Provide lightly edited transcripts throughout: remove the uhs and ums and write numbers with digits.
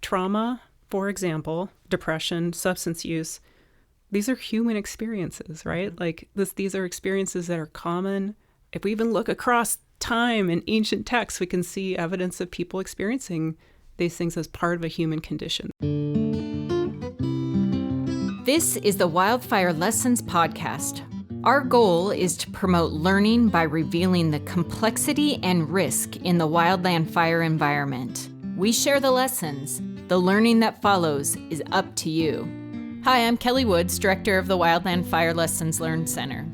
trauma, for example, depression, substance use, these are human experiences, right? Like these are experiences that are common. If we even look across time in ancient texts, we can see evidence of people experiencing these things as part of a human condition. This is the Wildfire Lessons Podcast. Our goal is to promote learning by revealing the complexity and risk in the wildland fire environment. We share the lessons. The learning that follows is up to you. Hi, I'm Kelly Woods, Director of the Wildland Fire Lessons Learned Center.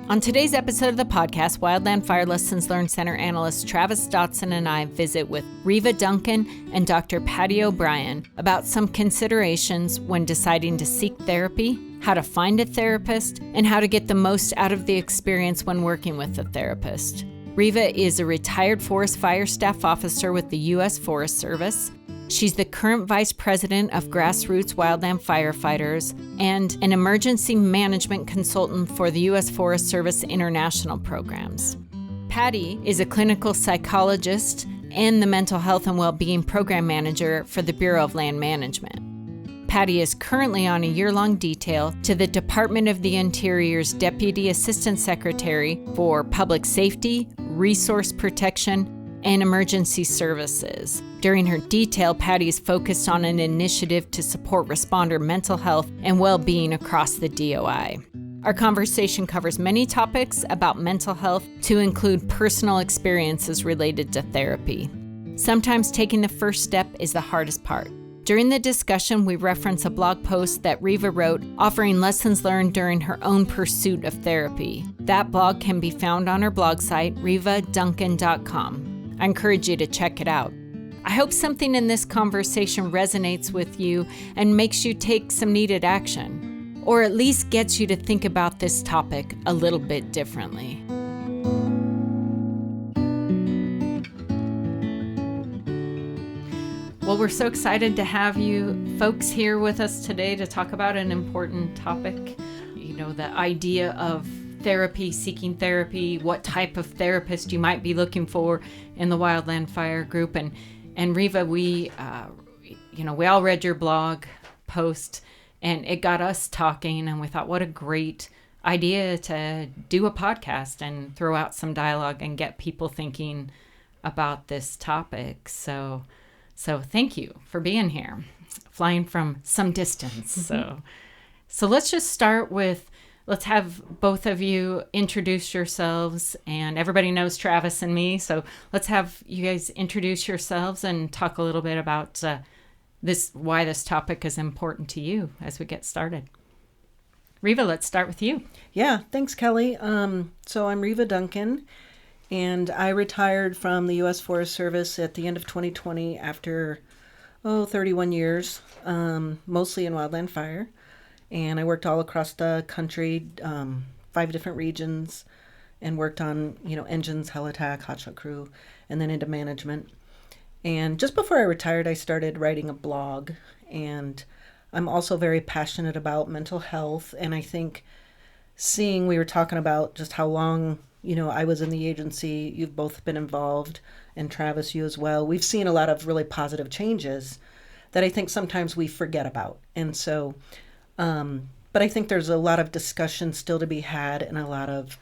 On today's episode of the podcast, Wildland Fire Lessons Learned Center analyst Travis Dotson and I visit with Riva Duncan and Dr. Patty O'Brien about some considerations when deciding to seek therapy, how to find a therapist, and how to get the most out of the experience when working with a therapist. Riva is a retired forest fire staff officer with the U.S. Forest Service. She's the current vice president of grassroots wildland firefighters and an emergency management consultant for the U.S. Forest Service international programs. Patty is a clinical psychologist and the mental health and well-being program manager for the Bureau of Land Management. Patty is currently on a year-long detail to the Department of the Interior's Deputy Assistant Secretary for Public Safety, Resource Protection, and Emergency Services. During her detail, Patty is focused on an initiative to support responder mental health and well-being across the DOI. Our conversation covers many topics about mental health to include personal experiences related to therapy. Sometimes taking the first step is the hardest part. During the discussion, we reference a blog post that Riva wrote offering lessons learned during her own pursuit of therapy. That blog can be found on her blog site, rivaduncan.com. I encourage you to check it out. I hope something in this conversation resonates with you and makes you take some needed action, or at least gets you to think about this topic a little bit differently. Well, we're so excited to have you folks here with us today to talk about an important topic. You know, the idea of therapy, seeking therapy, what type of therapist you might be looking for in the Wildland Fire Group. And Riva, we all read your blog post and it got us talking, and we thought, what a great idea to do a podcast and throw out some dialogue and get people thinking about this topic. So thank you for being here, flying from some distance. Mm-hmm. So let's just start with, let's have both of you introduce yourselves, and everybody knows Travis and me, so let's have you guys introduce yourselves and talk a little bit about why this topic is important to you as we get started. Riva, let's start with you. Yeah, thanks, Kelly. So I'm Riva Duncan, and I retired from the U.S. Forest Service at the end of 2020 after 31 years, mostly in wildland fire. And I worked all across the country, 5 different regions, and worked on, engines, helitac, hotshot crew, and then into management. And just before I retired, I started writing a blog. And I'm also very passionate about mental health. And I think we were talking about just how long, I was in the agency. You've both been involved, and Travis, you as well. We've seen a lot of really positive changes that I think sometimes we forget about. And so... but I think there's a lot of discussion still to be had and a lot of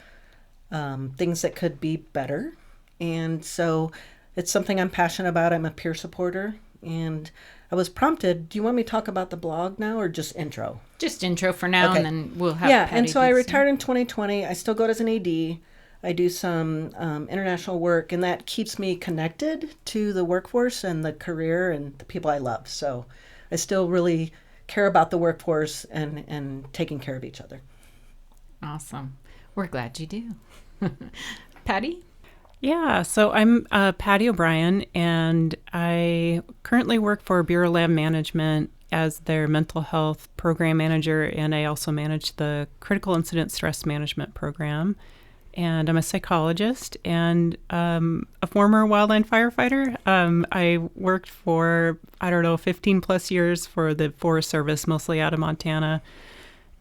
things that could be better. And so it's something I'm passionate about. I'm a peer supporter. And I was prompted, do you want me to talk about the blog now or just intro? Just intro for now, okay. And then we'll have Yeah, Patty and so I retired in 2020. I still go as an AD. I do some international work, and that keeps me connected to the workforce and the career and the people I love. So I still really care about the workforce and taking care of each other. Awesome. We're glad you do. Patty? Yeah, so I'm Patty O'Brien, and I currently work for Bureau of Land Management as their mental health program manager, and I also manage the critical incident stress management program. And I'm a psychologist and a former wildland firefighter. I worked for, 15 plus years for the Forest Service, mostly out of Montana,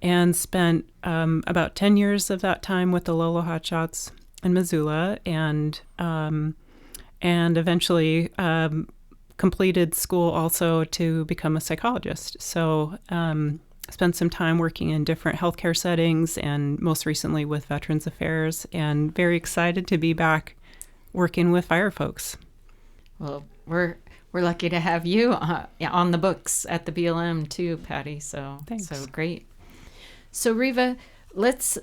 and spent about 10 years of that time with the Lolo Hotshots in Missoula, and eventually completed school also to become a psychologist. So spent some time working in different healthcare settings and most recently with Veterans Affairs, and very excited to be back working with fire folks. Well, we're lucky to have you on the books at the BLM too, Patty. So Thanks. So great. So Riva, let's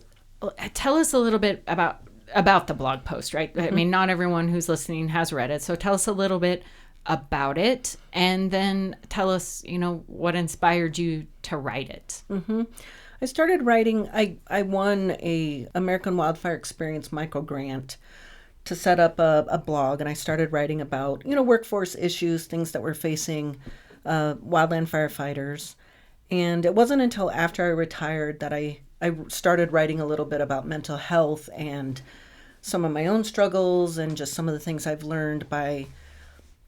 tell us a little bit about the blog post, right? I mean, not everyone who's listening has read it. So tell us a little bit about it, and then tell us, what inspired you to write it. I started writing. I won a American Wildfire Experience micro grant to set up a blog, and I started writing about workforce issues, things that were facing wildland firefighters. And it wasn't until after I retired that I started writing a little bit about mental health and some of my own struggles and just some of the things I've learned by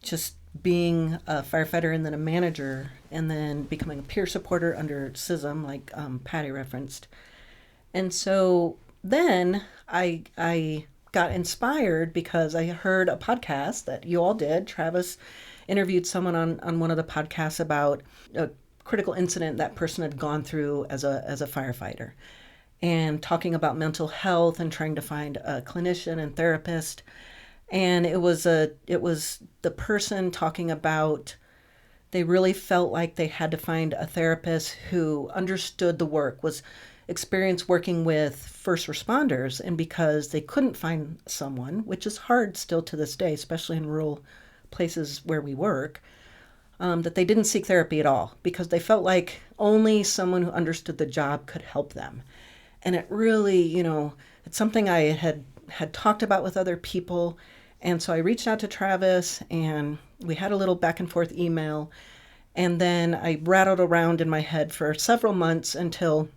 just being a firefighter and then a manager and then becoming a peer supporter under CISM, like Patty referenced. And so then I got inspired because I heard a podcast that you all did. Travis interviewed someone on one of the podcasts about a critical incident that person had gone through as a firefighter, and talking about mental health and trying to find a clinician and therapist. And it was the person talking about they really felt like they had to find a therapist who understood the work, was experienced working with first responders, and because they couldn't find someone, which is hard still to this day, especially in rural places where we work, that they didn't seek therapy at all because they felt like only someone who understood the job could help them. And it really, it's something I had talked about with other people. And so I reached out to Travis and we had a little back and forth email. And then I rattled around in my head for several months until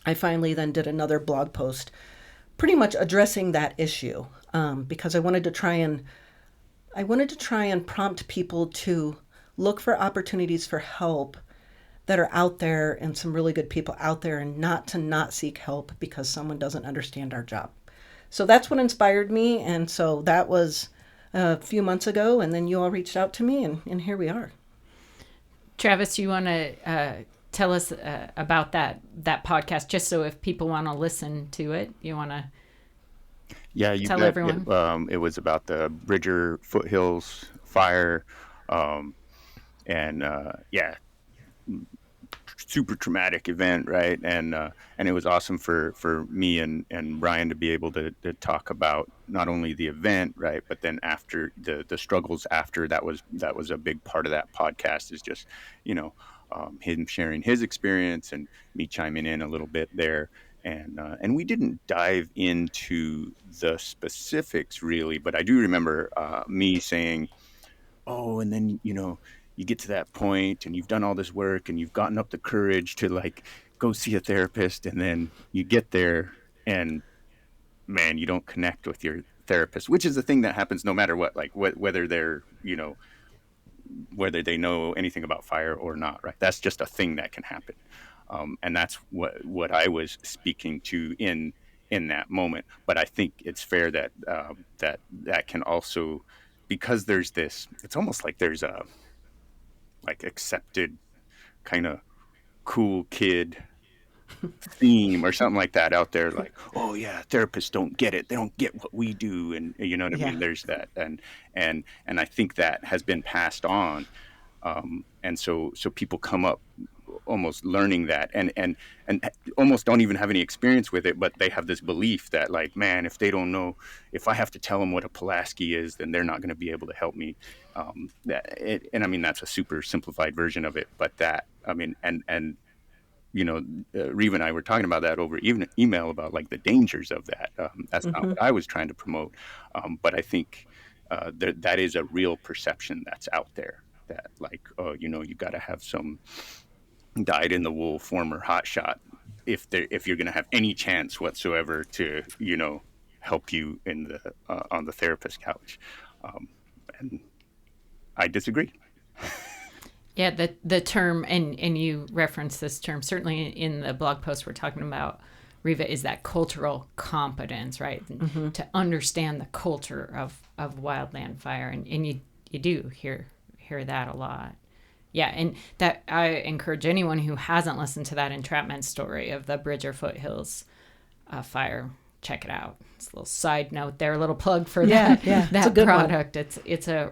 I finally then did another blog post pretty much addressing that issue, because I wanted to try and prompt people to look for opportunities for help that are out there and some really good people out there, and not seek help because someone doesn't understand our job. So that's what inspired me. And so that was a few months ago, and then you all reached out to me, and here we are. Travis, you want to tell us about that podcast, just so if people want to listen to it, you want to tell everyone? It was about the Bridger Foothills fire, super traumatic event, right? And it was awesome for me and Brian to be able to talk about not only the event, right, but then after the struggles after. That was a big part of that podcast, is just him sharing his experience and me chiming in a little bit there. And we didn't dive into the specifics really, but I do remember me saying, oh, and then you get to that point and you've done all this work and you've gotten up the courage to go see a therapist, and then you get there and man, you don't connect with your therapist, which is the thing that happens no matter what, whether they're, whether they know anything about fire or not, right? That's just a thing that can happen. And that's what I was speaking to in that moment. But I think it's fair that that can also, because there's this, it's almost like there's a accepted kind of cool kid theme or something like that out there, oh yeah, therapists don't get it, they don't get what we do, and you know what I mean. There's that, and I think that has been passed on, and so people come up almost learning that and almost don't even have any experience with it, but they have this belief that man, if they don't know, if I have to tell them what a Pulaski is, then they're not going to be able to help me. And I mean, that's a super simplified version of it, but that, I mean, and Riva and I were talking about that over email about the dangers of that. That's not what I was trying to promote, but I think that is a real perception that's out there, that you got to have some dyed-in-the-wool former hotshot if you're going to have any chance whatsoever to help you in the on the therapist couch, and I disagree. Yeah, the term, and you reference this term certainly in the blog post we're talking about, Riva, is that cultural competence, right? To understand the culture of wildland fire, and you do here hear that a lot. Yeah, and that I encourage anyone who hasn't listened to that entrapment story of the Bridger Foothills fire, check it out. It's a little side note there, a little plug for that product. One. It's a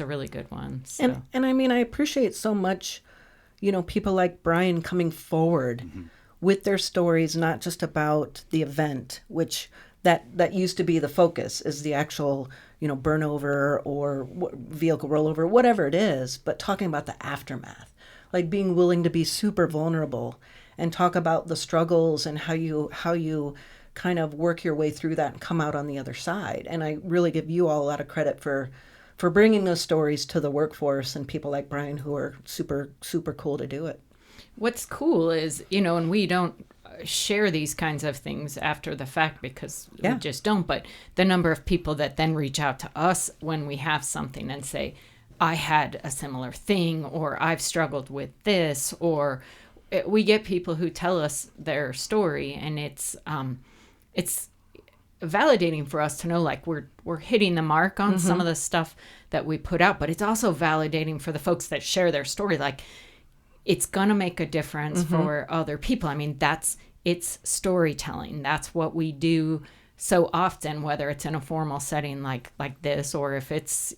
really good one. So. And I mean, I appreciate so much, people like Brian coming forward with their stories, not just about the event, which that used to be the focus, is the actual burn over or vehicle rollover, whatever it is, but talking about the aftermath, like being willing to be super vulnerable and talk about the struggles and how you kind of work your way through that and come out on the other side. And I really give you all a lot of credit for bringing those stories to the workforce, and people like Brian who are super, super cool to do it. What's cool is, and we don't share these kinds of things after the fact because we just don't, but the number of people that then reach out to us when we have something and say, I had a similar thing, or I've struggled with this, or we get people who tell us their story, and it's validating for us to know, like, we're hitting the mark on some of the stuff that we put out, but it's also validating for the folks that share their story, like, it's gonna make a difference for other people. I mean, it's storytelling. That's what we do so often, whether it's in a formal setting like this, or if it's,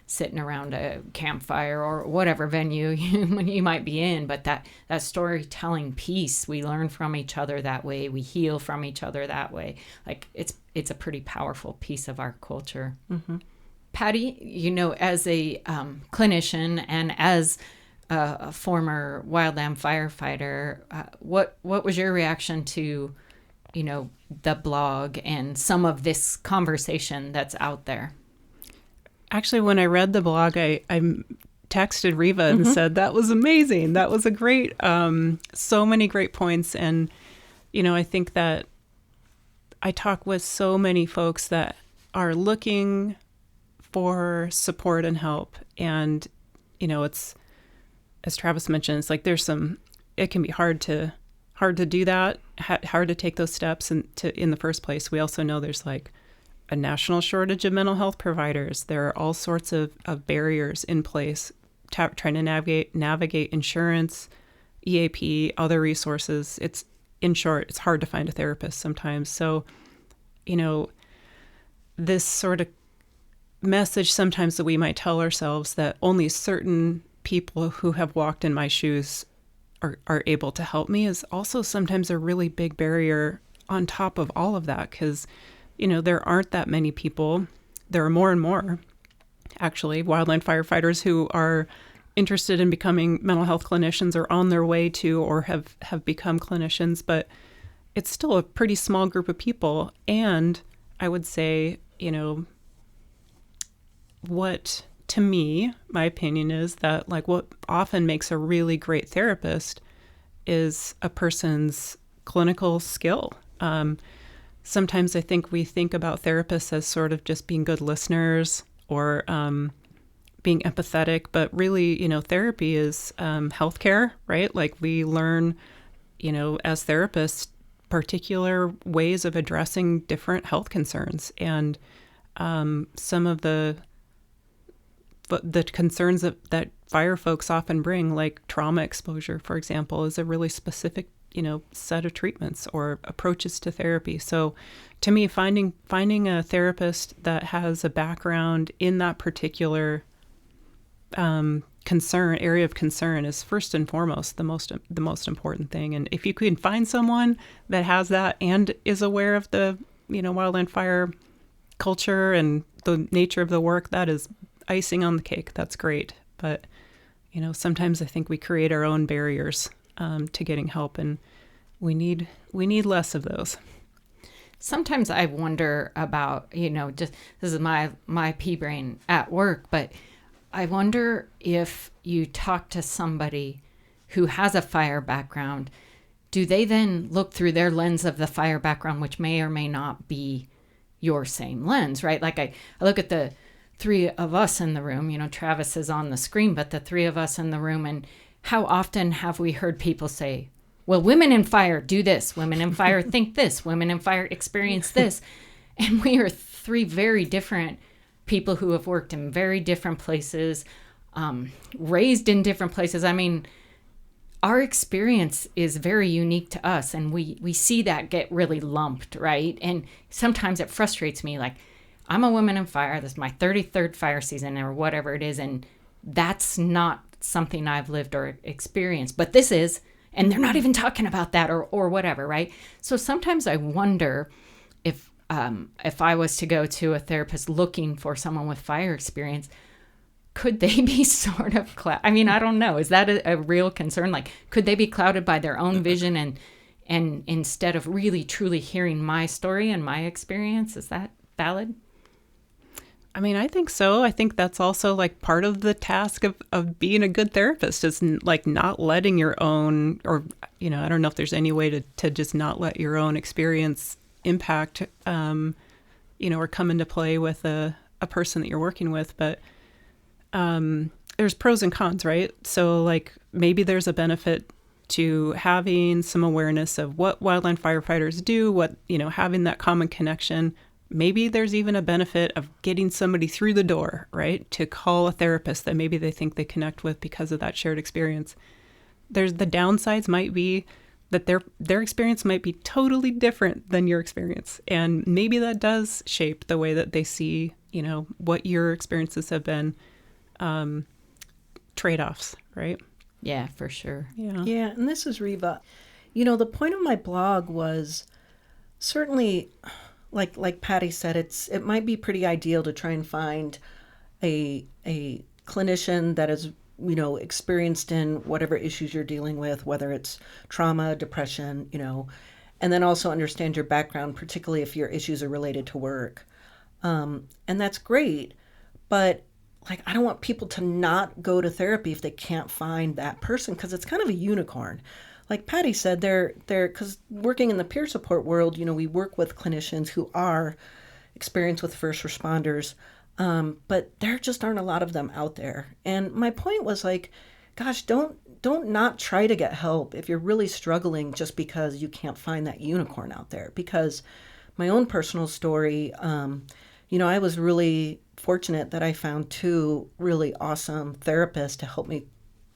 sitting around a campfire or whatever venue you might be in. But that storytelling piece, we learn from each other that way. We heal from each other that way. Like, it's a pretty powerful piece of our culture. Patty, as a clinician and as a former wildland firefighter, what was your reaction to, the blog and some of this conversation that's out there? Actually, when I read the blog, I texted Riva and said, that was amazing. That was a great, so many great points. And, I think that I talk with so many folks that are looking for support and help. And, it's, as Travis mentioned, it's like it can be hard to do that, hard to take those steps in the first place. We also know there's like a national shortage of mental health providers. There are all sorts of barriers in place, trying to navigate insurance, EAP, other resources. In short, it's hard to find a therapist sometimes. So, this sort of message sometimes that we might tell ourselves that only certain people who have walked in my shoes are able to help me is also sometimes a really big barrier on top of all of that, because there aren't that many people. There are more and more, actually, wildland firefighters who are interested in becoming mental health clinicians or on their way to, or have become clinicians, but it's still a pretty small group of people. And I would say, what, to me, my opinion is that, like, what often makes a really great therapist is a person's clinical skill. Sometimes I think we think about therapists as sort of just being good listeners or being empathetic, but really, therapy is healthcare, right? Like, we learn, as therapists, particular ways of addressing different health concerns. And some of the concerns that fire folks often bring, like trauma exposure, for example, is a really specific set of treatments or approaches to therapy. So to me, finding a therapist that has a background in that particular area of concern is first and foremost the most important thing. And if you can find someone that has that and is aware of the wildland fire culture and the nature of the work, that is icing on the cake. That's great. But sometimes I think we create our own barriers to getting help, and we need less of those. Sometimes I wonder about, just this is my pea brain at work, but I wonder if you talk to somebody who has a fire background, do they then look through their lens of the fire background, which may or may not be your same lens, right? Like I look at the three of us in the room, Travis is on the screen, but the three of us in the room, and how often have we heard people say, well, women in fire do this, women in fire think this, women in fire experience this. And we are three very different people who have worked in very different places, raised in different places. I mean, our experience is very unique to us, and we see that get really lumped, right? And sometimes it frustrates me. Like, I'm a woman in fire. This is my 33rd fire season or whatever it is, and that's not something I've lived or experienced. But this is, and they're not even talking about that or whatever, right? So sometimes I wonder if I was to go to a therapist looking for someone with fire experience, could they be sort of I mean, I don't know. Is that a real concern? Like, could they be clouded by their own vision and instead of really truly hearing my story and my experience? Is that valid? I mean, I think so. I think that's also like part of the task of being a good therapist is like not letting your own, or, you know, I don't know if there's any way to just not let your own experience impact, you know, or come into play with a person that you're working with. But there's pros and cons, right? So like maybe there's a benefit to having some awareness of what wildland firefighters do, what, you know, having that common connection. Maybe there's even a benefit of getting somebody through the door, right? To call a therapist that maybe they think they connect with because of that shared experience. There's the downsides might be that their experience might be totally different than your experience. And maybe that does shape the way that they see, you know, what your experiences have been. Trade-offs, right? Yeah, for sure. Yeah, and this is Riva. You know, the point of my blog was certainly, like Patty said, it might be pretty ideal to try and find a clinician that is, you know, experienced in whatever issues you're dealing with, whether it's trauma, depression, you know, and then also understand your background, particularly if your issues are related to work. And that's great, but like, I don't want people to not go to therapy if they can't find that person, because it's kind of a unicorn. Like Patty said, they're because working in the peer support world, you know, we work with clinicians who are experienced with first responders, but there just aren't a lot of them out there. And my point was like, gosh, don't not try to get help if you're really struggling just because you can't find that unicorn out there. Because my own personal story, you know, I was really fortunate that I found 2 really awesome therapists to help me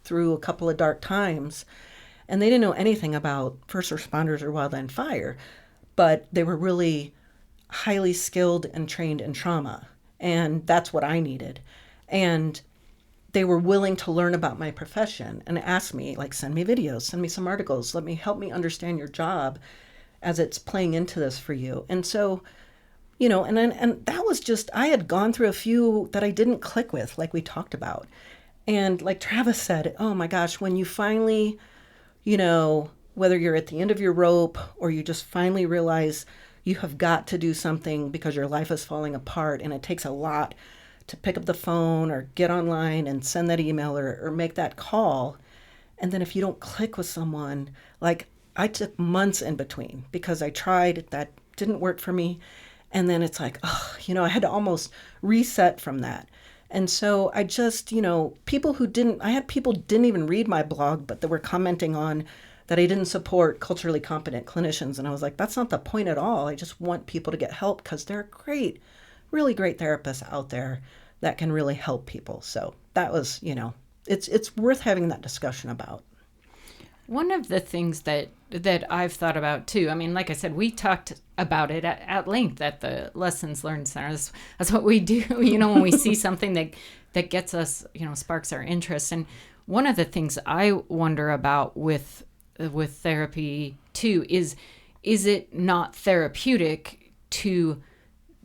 through a couple of dark times. And they didn't know anything about first responders or wildland fire, but they were really highly skilled and trained in trauma. And that's what I needed. And they were willing to learn about my profession and ask me, like, send me videos, send me some articles, help me understand your job as it's playing into this for you. And so, you know, and that was just, I had gone through a few that I didn't click with, like we talked about. And like Travis said, oh my gosh, when you finally, you know, whether you're at the end of your rope or you just finally realize you have got to do something because your life is falling apart and it takes a lot to pick up the phone or get online and send that email or make that call. And then if you don't click with someone, like I took months in between because I tried, that didn't work for me. And then it's like, oh, you know, I had to almost reset from that. And so I just, you know, I had people didn't even read my blog, but they were commenting on that I didn't support culturally competent clinicians. And I was like, that's not the point at all. I just want people to get help because there are great, really great therapists out there that can really help people. So that was, you know, it's worth having that discussion about. One of the things that I've thought about too, I mean, like I said, we talked about it at length at the Lessons Learned Center. That's what we do, you know, when we see something that gets us, you know, sparks our interest. And one of the things I wonder about with therapy too is it not therapeutic to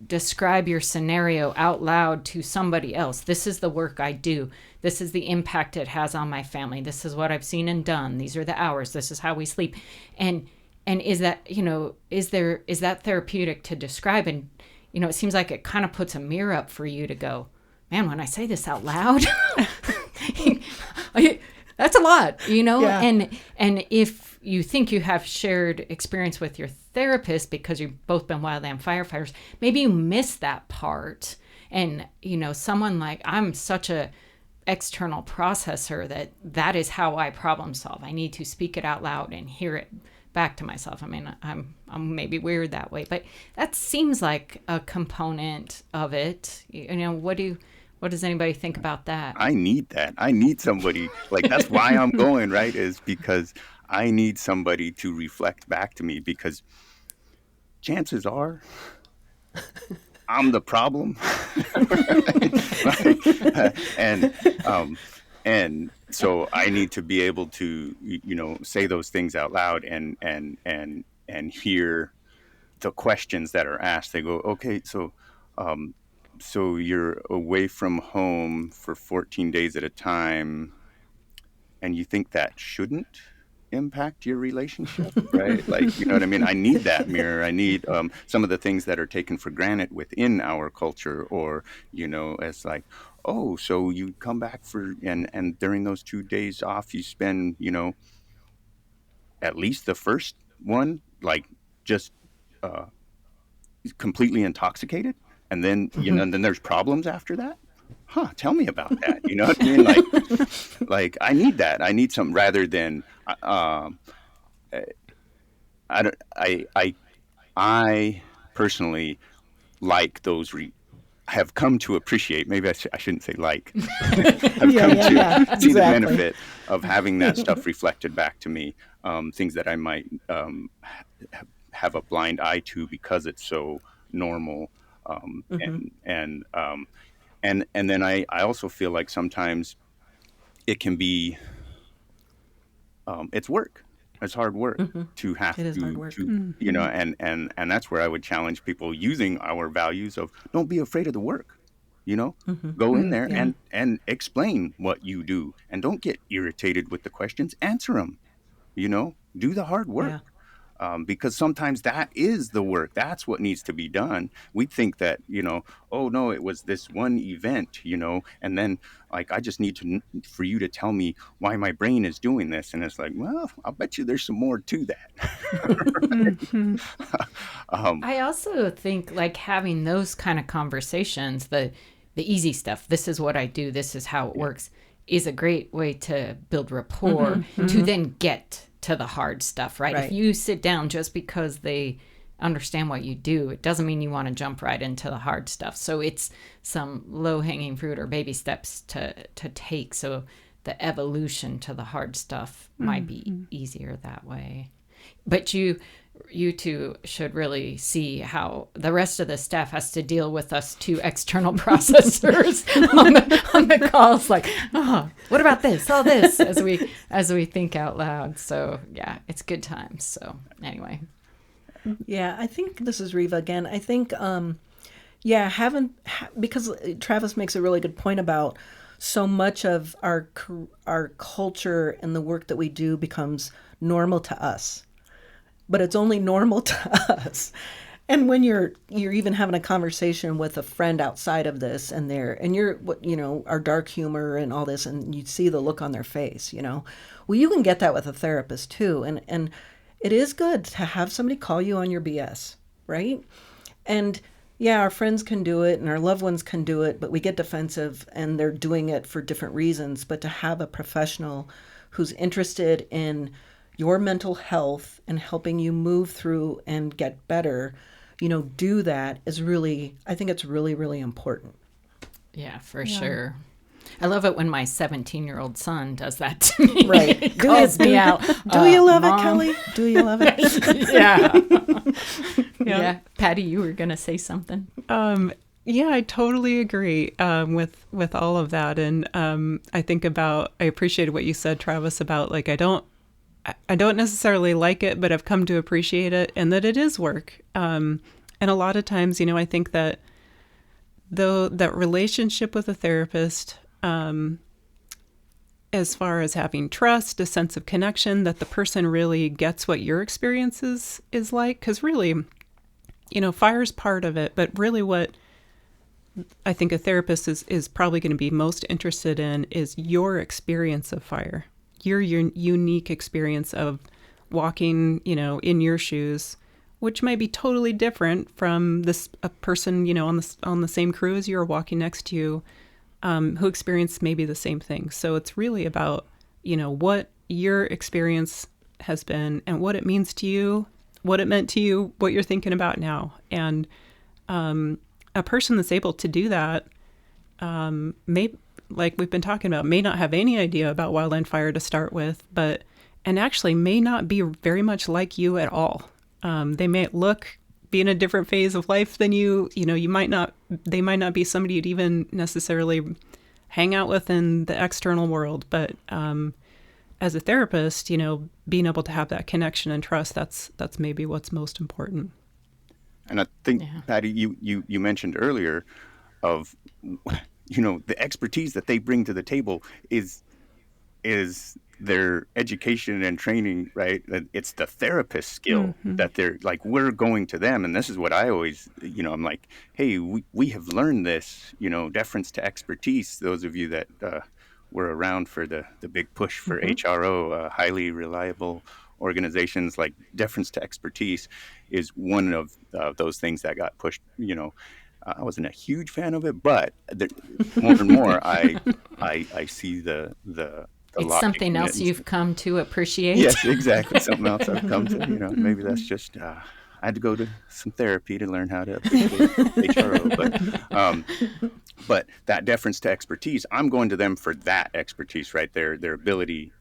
describe your scenario out loud to somebody else? This is the work I do. This is the impact it has on my family. This is what I've seen and done. These are the hours. This is how we sleep. And is that, you know, is that therapeutic to describe? And, you know, it seems like it kind of puts a mirror up for you to go, man, when I say this out loud, that's a lot, you know? Yeah. And if you think you have shared experience with your therapist because you've both been wildland firefighters, maybe you miss that part. And, you know, someone like, I'm such a external processor that is how I problem solve. I need to speak it out loud and hear it back to myself. I mean, I'm maybe weird that way, but that seems like a component of it. You know, what does anybody think about that? I need that. I need somebody, like, that's why I'm going, right? Is because I need somebody to reflect back to me, because chances are I'm the problem. And so I need to be able to, say those things out loud and hear the questions that are asked. They go, okay, so you're away from home for 14 days at a time, and you think that shouldn't impact your relationship, right? Like, you know what I mean? I need that mirror. I need some of the things that are taken for granted within our culture, or, as like, oh, so you come back and during those 2 days off, you spend, at least the first one, like, just uh, completely intoxicated. And then, and then there's problems after that. Huh, tell me about that. You know what I mean? Like I need that. I need something rather than, I personally like those have come to appreciate, maybe I shouldn't say like, have come to see the benefit of having that stuff reflected back to me, things that I might have a blind eye to because it's so normal. And then I also feel like sometimes it can be, it's work. It's hard work to have It is hard work. And that's where I would challenge people using our values of don't be afraid of the work, go in there and explain what you do, and don't get irritated with the questions, answer them, do the hard work. Yeah. Because sometimes that is the work. That's what needs to be done. We think that, oh no, it was this one event, and then like, I just need for you to tell me why my brain is doing this. And it's like, well, I'll bet you there's some more to that. I also think like having those kind of conversations, the easy stuff, this is what I do, this is how it works, is a great way to build rapport to then get to the hard stuff, right? If you sit down just because they understand what you do, it doesn't mean you want to jump right into the hard stuff. So it's some low-hanging fruit or baby steps to take. So the evolution to the hard stuff might be easier that way. But you two should really see how the rest of the staff has to deal with us two external processors on the calls. Like, oh, what about this? All this as we think out loud. So yeah, it's good times. So anyway, yeah, I think this is Riva again. I think, because Travis makes a really good point about so much of our culture and the work that we do becomes normal to us. But it's only normal to us. And when you're even having a conversation with a friend outside of this, and you're our dark humor and all this, and you see the look on their face, well, you can get that with a therapist too. And it is good to have somebody call you on your BS, right? And yeah, our friends can do it and our loved ones can do it, but we get defensive and they're doing it for different reasons. But to have a professional who's interested in your mental health and helping you move through and get better, do that is really, I think it's really, really important. Yeah, for sure. I love it when my 17-year-old son does that to me. Right. He calls me out. Do you love Mom. it, Kelly? Do you love it? Yeah. Patty, you were going to say something. Yeah, I totally agree with all of that. And I appreciated what you said, Travis, about like, I don't necessarily like it, but I've come to appreciate it, and that it is work. And a lot of times, I think that that relationship with a therapist, as far as having trust, a sense of connection, that the person really gets what your experience is like. Because really, fire's part of it, but really what I think a therapist is probably going to be most interested in is your experience of fire. Your unique experience of walking, in your shoes, which might be totally different from a person, on the same crew as you or walking next to you, who experienced maybe the same thing. So it's really about, what your experience has been and what it means to you, what it meant to you, what you're thinking about now. And a person that's able to do that may, like we've been talking about, may not have any idea about wildland fire to start with, and actually may not be very much like you at all. They may be in a different phase of life than you. You know, they might not be somebody you'd even necessarily hang out with in the external world. But as a therapist, you know, being able to have that connection and trust, that's maybe what's most important. And I think, Patty, you mentioned earlier of, you know, the expertise that they bring to the table is their education and training, right? It's the therapist skill that they're like, we're going to them. And this is what I always, you know, I'm like, hey, we have learned this, you know, deference to expertise. Those of you that were around for the big push for HRO, highly reliable organizations, like deference to expertise is one of those things that got pushed. You know, I wasn't a huge fan of it, but more and more I see the it's something else you've come to appreciate. Yes, exactly. Something else I've come to, you know, maybe that's just, I had to go to some therapy to learn how to appreciate HRO. But that deference to expertise, I'm going to them for that expertise, right? Their ability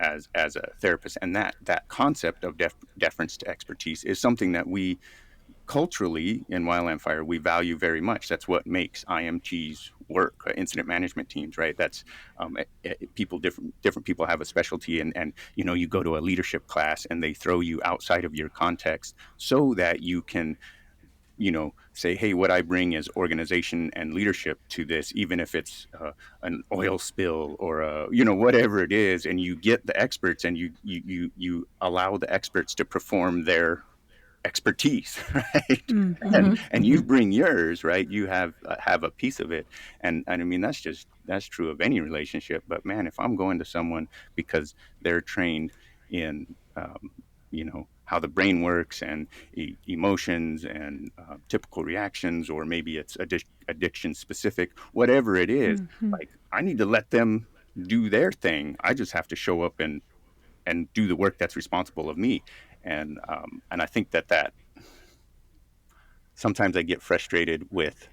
as a therapist. And that concept of deference to expertise is something that we culturally in wildland fire, we value very much. That's what makes IMTs work, incident management teams, right? That's different people have a specialty, and you know, you go to a leadership class and they throw you outside of your context so that you can, you know, say, hey, what I bring is organization and leadership to this, even if it's an oil spill or you know, whatever it is, and you get the experts and you allow the experts to perform their expertise, right? And you bring yours, right? You have a piece of it, and I mean, that's true of any relationship. But man, if I'm going to someone because they're trained in you know, how the brain works and emotions and typical reactions, or maybe it's addiction specific, whatever it is, like I need to let them do their thing. I just have to show up and do the work that's responsible of me. And I think that sometimes I get frustrated with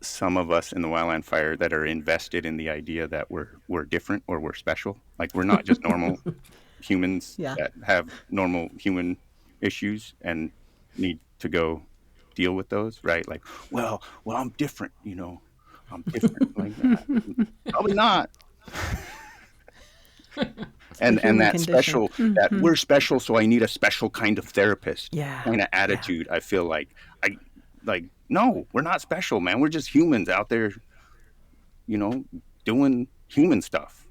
some of us in the wildland fire that are invested in the idea that we're different or we're special. Like we're not just normal humans that have normal human issues and need to go deal with those, right? Like, well, I'm different, you know, I'm different. Like that. Probably not. And that condition. Special, that we're special, so I need a special kind of therapist kind of attitude. I feel like no, we're not special, man. We're just humans out there, you know, doing human stuff.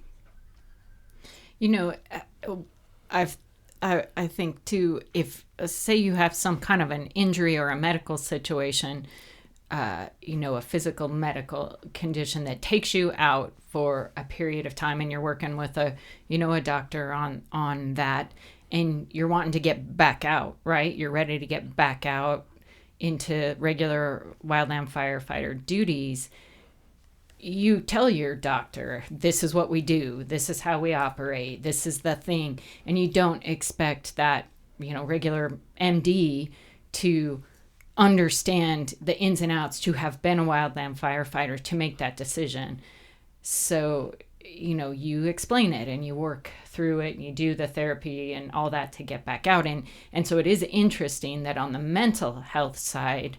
You know, I think too, if say you have some kind of an injury or a medical situation, you know, a physical medical condition that takes you out for a period of time, and you're working with a doctor on that, and you're wanting to get back out, right? You're ready to get back out into regular wildland firefighter duties. You tell your doctor, this is what we do, this is how we operate, this is the thing, and you don't expect that, you know, regular MD to understand the ins and outs, to have been a wildland firefighter to make that decision. So, you know, you explain it and you work through it and you do the therapy and all that to get back out. And so it is interesting that on the mental health side,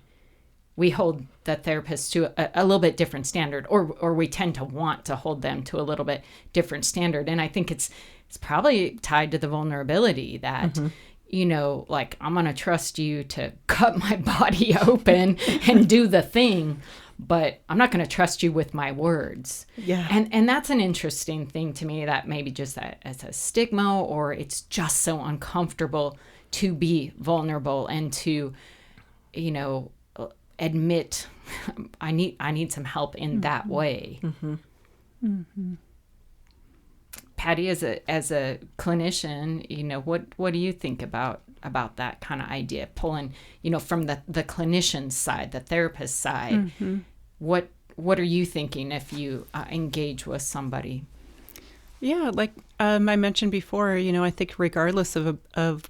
we hold the therapists to a little bit different standard, or we tend to want to hold them to a little bit different standard. And I think it's probably tied to the vulnerability that, you know, like, I'm going to trust you to cut my body open and do the thing, but I'm not going to trust you with my words. Yeah. And that's an interesting thing to me, that maybe just that as a stigma, or it's just so uncomfortable to be vulnerable and to, you know, admit I need some help in that way. Patty, as a clinician, you know, what do you think about that kind of idea, pulling, you know, from the clinician side, the therapist side? What are you thinking if you engage with somebody? Yeah, like I mentioned before, I think regardless of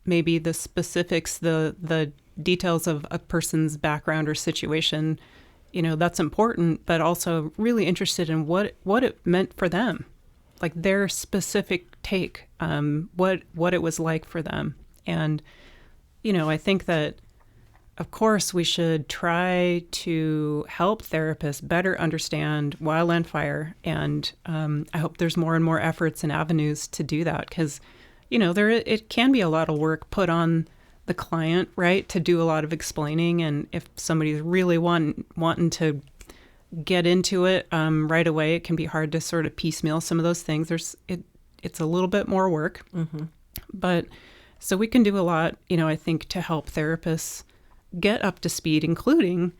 maybe the specifics, the details of a person's background or situation, that's important, but also really interested in what it meant for them, like their specific take, what it was like for them. And, I think that, of course, we should try to help therapists better understand wildland fire. And I hope there's more and more efforts and avenues to do that, because, it can be a lot of work put on the client, right, to do a lot of explaining. And if somebody's really wanting to get into it right away, it can be hard to sort of piecemeal some of those things. It's a little bit more work. Mm-hmm. But so we can do a lot, I think, to help therapists get up to speed, including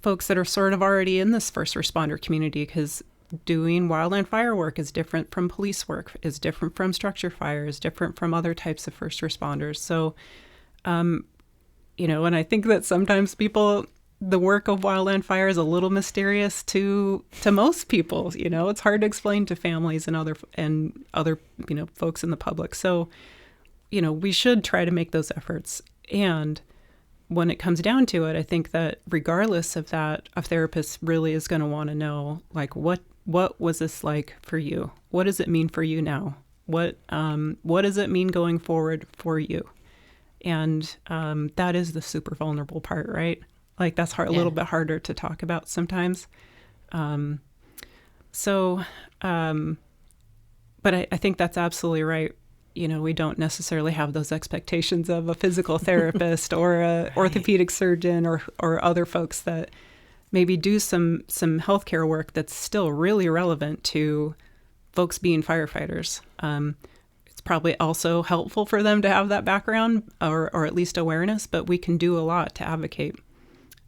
folks that are sort of already in this first responder community, because doing wildland fire work is different from police work, is different from structure fire, is different from other types of first responders. So, and I think that sometimes the work of wildland fire is a little mysterious to most people. It's hard to explain to families and other folks in the public. So, we should try to make those efforts. And when it comes down to it, I think that regardless of that, a therapist really is going to want to know, like, what was this like for you? What does it mean for you now? What does it mean going forward for you? And that is the super vulnerable part, right? Like, that's hard, a little bit harder to talk about sometimes. But I think that's absolutely right. We don't necessarily have those expectations of a physical therapist or a orthopedic surgeon or other folks that maybe do some healthcare work that's still really relevant to folks being firefighters. It's probably also helpful for them to have that background or at least awareness, but we can do a lot to advocate.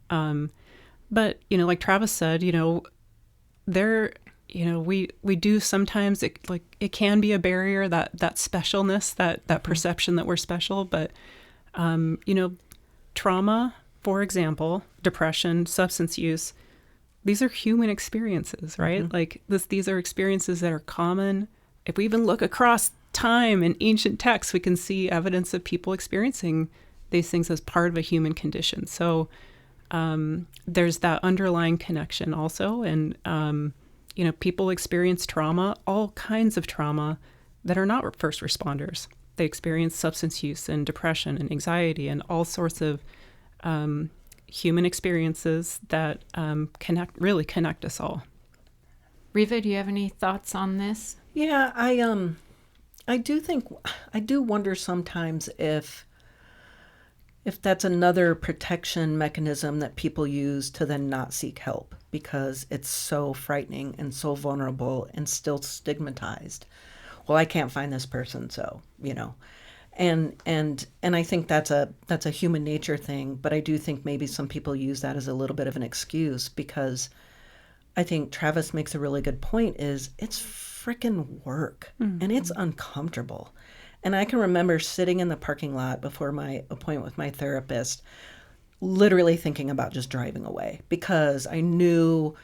But, like Travis said, we do sometimes, it can be a barrier, that specialness, that perception that we're special. But, trauma, for example, depression, substance use, these are human experiences, right? Mm-hmm. Like these are experiences that are common. If we even look across time in ancient texts, we can see evidence of people experiencing these things as part of a human condition. So there's that underlying connection also. And, people experience trauma, all kinds of trauma that are not first responders. They experience substance use and depression and anxiety and all sorts of human experiences that connect us all. Riva, do you have any thoughts on this? Yeah, I do wonder sometimes if that's another protection mechanism that people use to then not seek help, because it's so frightening and so vulnerable and still stigmatized. Well, I can't find this person, so, and I think that's a human nature thing, but I do think maybe some people use that as a little bit of an excuse, because I think Travis makes a really good point, is it's freaking work. Mm-hmm. And it's uncomfortable. And I can remember sitting in the parking lot before my appointment with my therapist, literally thinking about just driving away, because I knew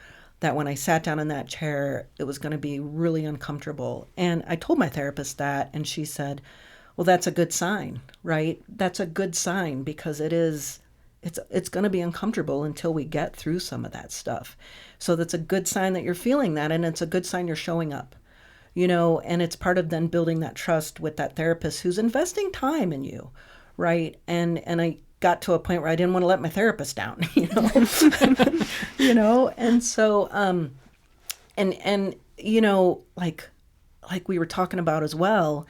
that when I sat down in that chair, it was going to be really uncomfortable. And I told my therapist that, and she said, well, that's a good sign, right? That's a good sign, because it's going to be uncomfortable until we get through some of that stuff. So that's a good sign that you're feeling that, and it's a good sign you're showing up. And it's part of then building that trust with that therapist who's investing time in you, right? And I got to a point where I didn't want to let my therapist down, and so, like we were talking about as well,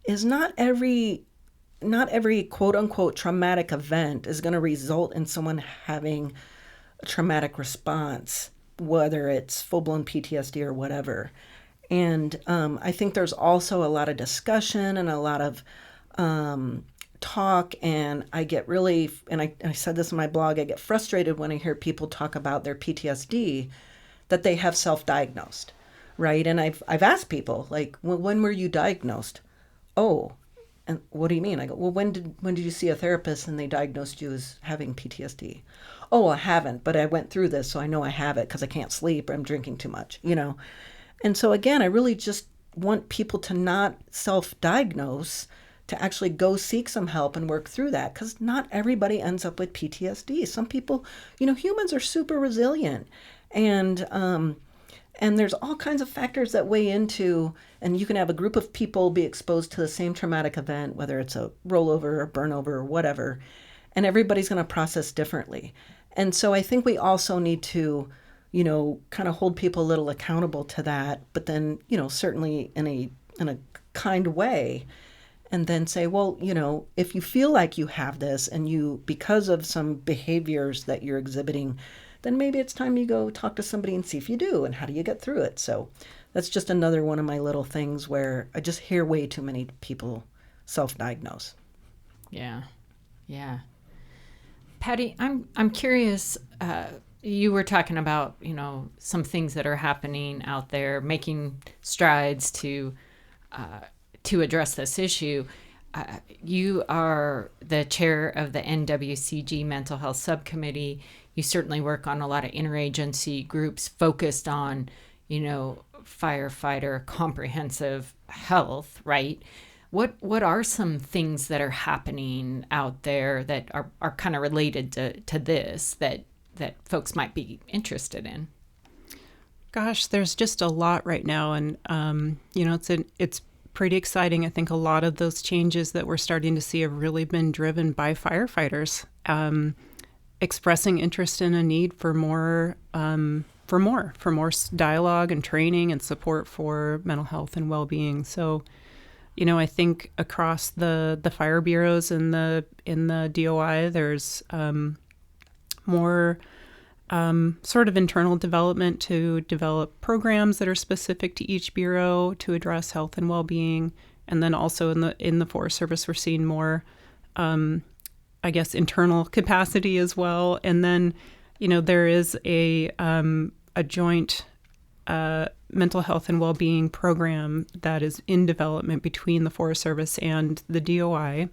is not every quote unquote traumatic event is going to result in someone having a traumatic response, whether it's full-blown PTSD or whatever. And I think there's also a lot of discussion and a lot of talk, and I get really, and I said this in my blog, I get frustrated when I hear people talk about their PTSD, that they have self-diagnosed, right? And I've asked people, like, well, when were you diagnosed? Oh, and what do you mean? I go, well, when did you see a therapist and they diagnosed you as having PTSD? Oh, I haven't, but I went through this, so I know I have it because I can't sleep or I'm drinking too much, And so again, I really just want people to not self-diagnose, to actually go seek some help and work through that, because not everybody ends up with PTSD. Some people, humans are super resilient, and there's all kinds of factors that weigh into, and you can have a group of people be exposed to the same traumatic event, whether it's a rollover or burnover or whatever, and everybody's going to process differently. And so I think we also need to, kind of hold people a little accountable to that, but then, certainly in a kind way, and then say, well, if you feel like you have this and you, because of some behaviors that you're exhibiting, then maybe it's time you go talk to somebody and see if you do, and how do you get through it. So that's just another one of my little things where I just hear way too many people self-diagnose. Yeah. Patty, I'm curious, you were talking about, some things that are happening out there, making strides to address this issue. You are the chair of the NWCG Mental Health Subcommittee. You certainly work on a lot of interagency groups focused on, firefighter comprehensive health, right? What are some things that are happening out there that are kind of related to this that folks might be interested in? Gosh, there's just a lot right now, and it's pretty exciting. I think a lot of those changes that we're starting to see have really been driven by firefighters expressing interest in a need for more dialogue and training and support for mental health and well-being. So, I think across the fire bureaus in the DOI, there's more sort of internal development to develop programs that are specific to each bureau to address health and well-being. And then also in the Forest Service, we're seeing more, internal capacity as well. And then, there is a joint mental health and well-being program that is in development between the Forest Service and the DOI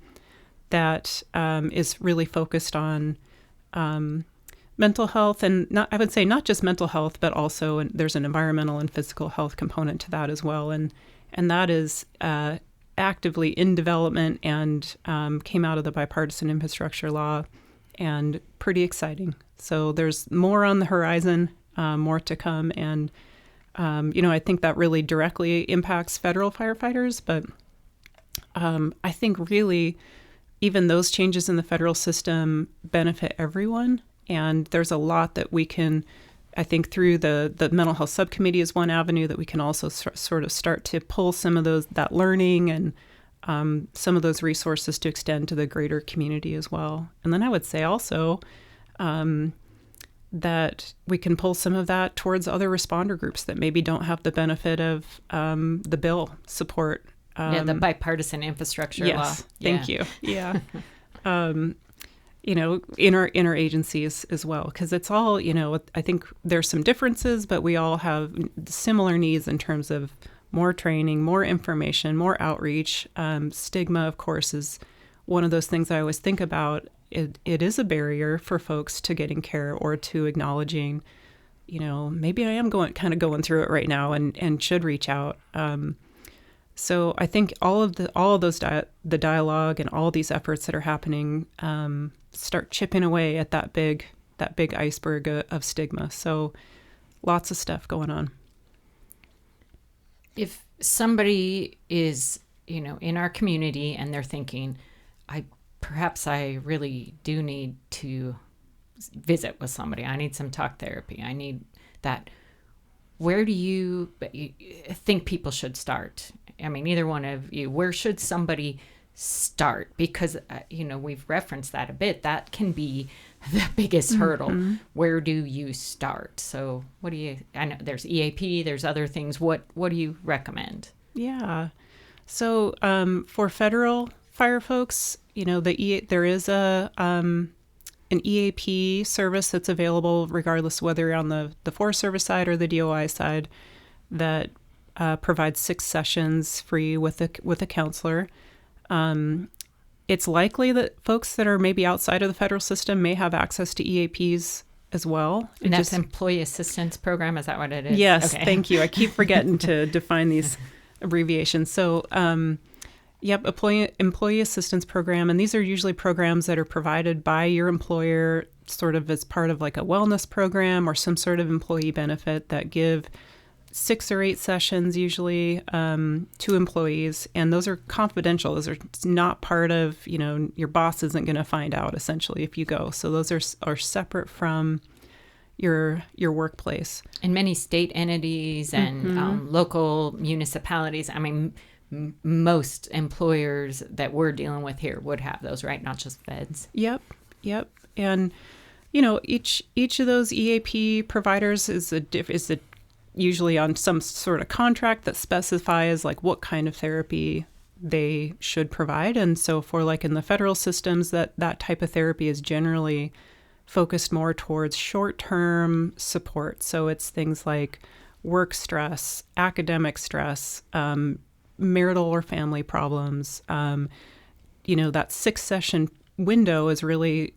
that is really focused on mental health, and I would say not just mental health, but also there's an environmental and physical health component to that as well. And that is actively in development and came out of the bipartisan infrastructure law, and pretty exciting. So there's more on the horizon, more to come. And, I think that really directly impacts federal firefighters, but I think really even those changes in the federal system benefit everyone. And there's a lot that we can, I think through the mental health subcommittee is one avenue that we can also sort of start to pull some of that learning and some of those resources to extend to the greater community as well. And then I would say also that we can pull some of that towards other responder groups that maybe don't have the benefit of the bill support. The bipartisan infrastructure law. Yes, thank you. Yeah. Interagencies as well, because it's all, I think there's some differences, but we all have similar needs in terms of more training, more information, more outreach. Stigma, of course, is one of those things I always think about. It is a barrier for folks to getting care or to acknowledging, maybe I am going through it right now and should reach out. So I think all of those the dialogue and all these efforts that are happening start chipping away at that big iceberg of stigma. So lots of stuff going on. If somebody is, in our community and they're thinking, perhaps I really do need to visit with somebody. I need some talk therapy. I need that. Where do you think people should start? I mean, either one of you, where should somebody start? Because, we've referenced that a bit. That can be the biggest hurdle. Mm-hmm. Where do you start? So I know there's EAP, there's other things. What do you recommend? Yeah. So for federal fire folks, there is an EAP service that's available regardless of whether you're on the Forest Service side or the DOI side that provides 6 sessions free with a counselor. It's likely that folks that are maybe outside of the federal system may have access to EAPs as well. And that's Employee Assistance Program, is that what it is? Yes, okay. Thank you. I keep forgetting to define these abbreviation. So, yep, employee assistance program. And these are usually programs that are provided by your employer sort of as part of like a wellness program or some sort of employee benefit that give 6 or 8 sessions usually to employees. And those are confidential. Those are not part of, your boss isn't going to find out essentially if you go. So those are separate from your workplace. And many state entities and local municipalities, I mean, most employers that we're dealing with here would have those, right? Not just feds. Yep. And, each of those EAP providers is usually on some sort of contract that specifies like what kind of therapy they should provide. And so for like in the federal systems, that type of therapy is generally focused more towards short-term support. So it's things like work stress, academic stress, marital or family problems. That 6-session window is really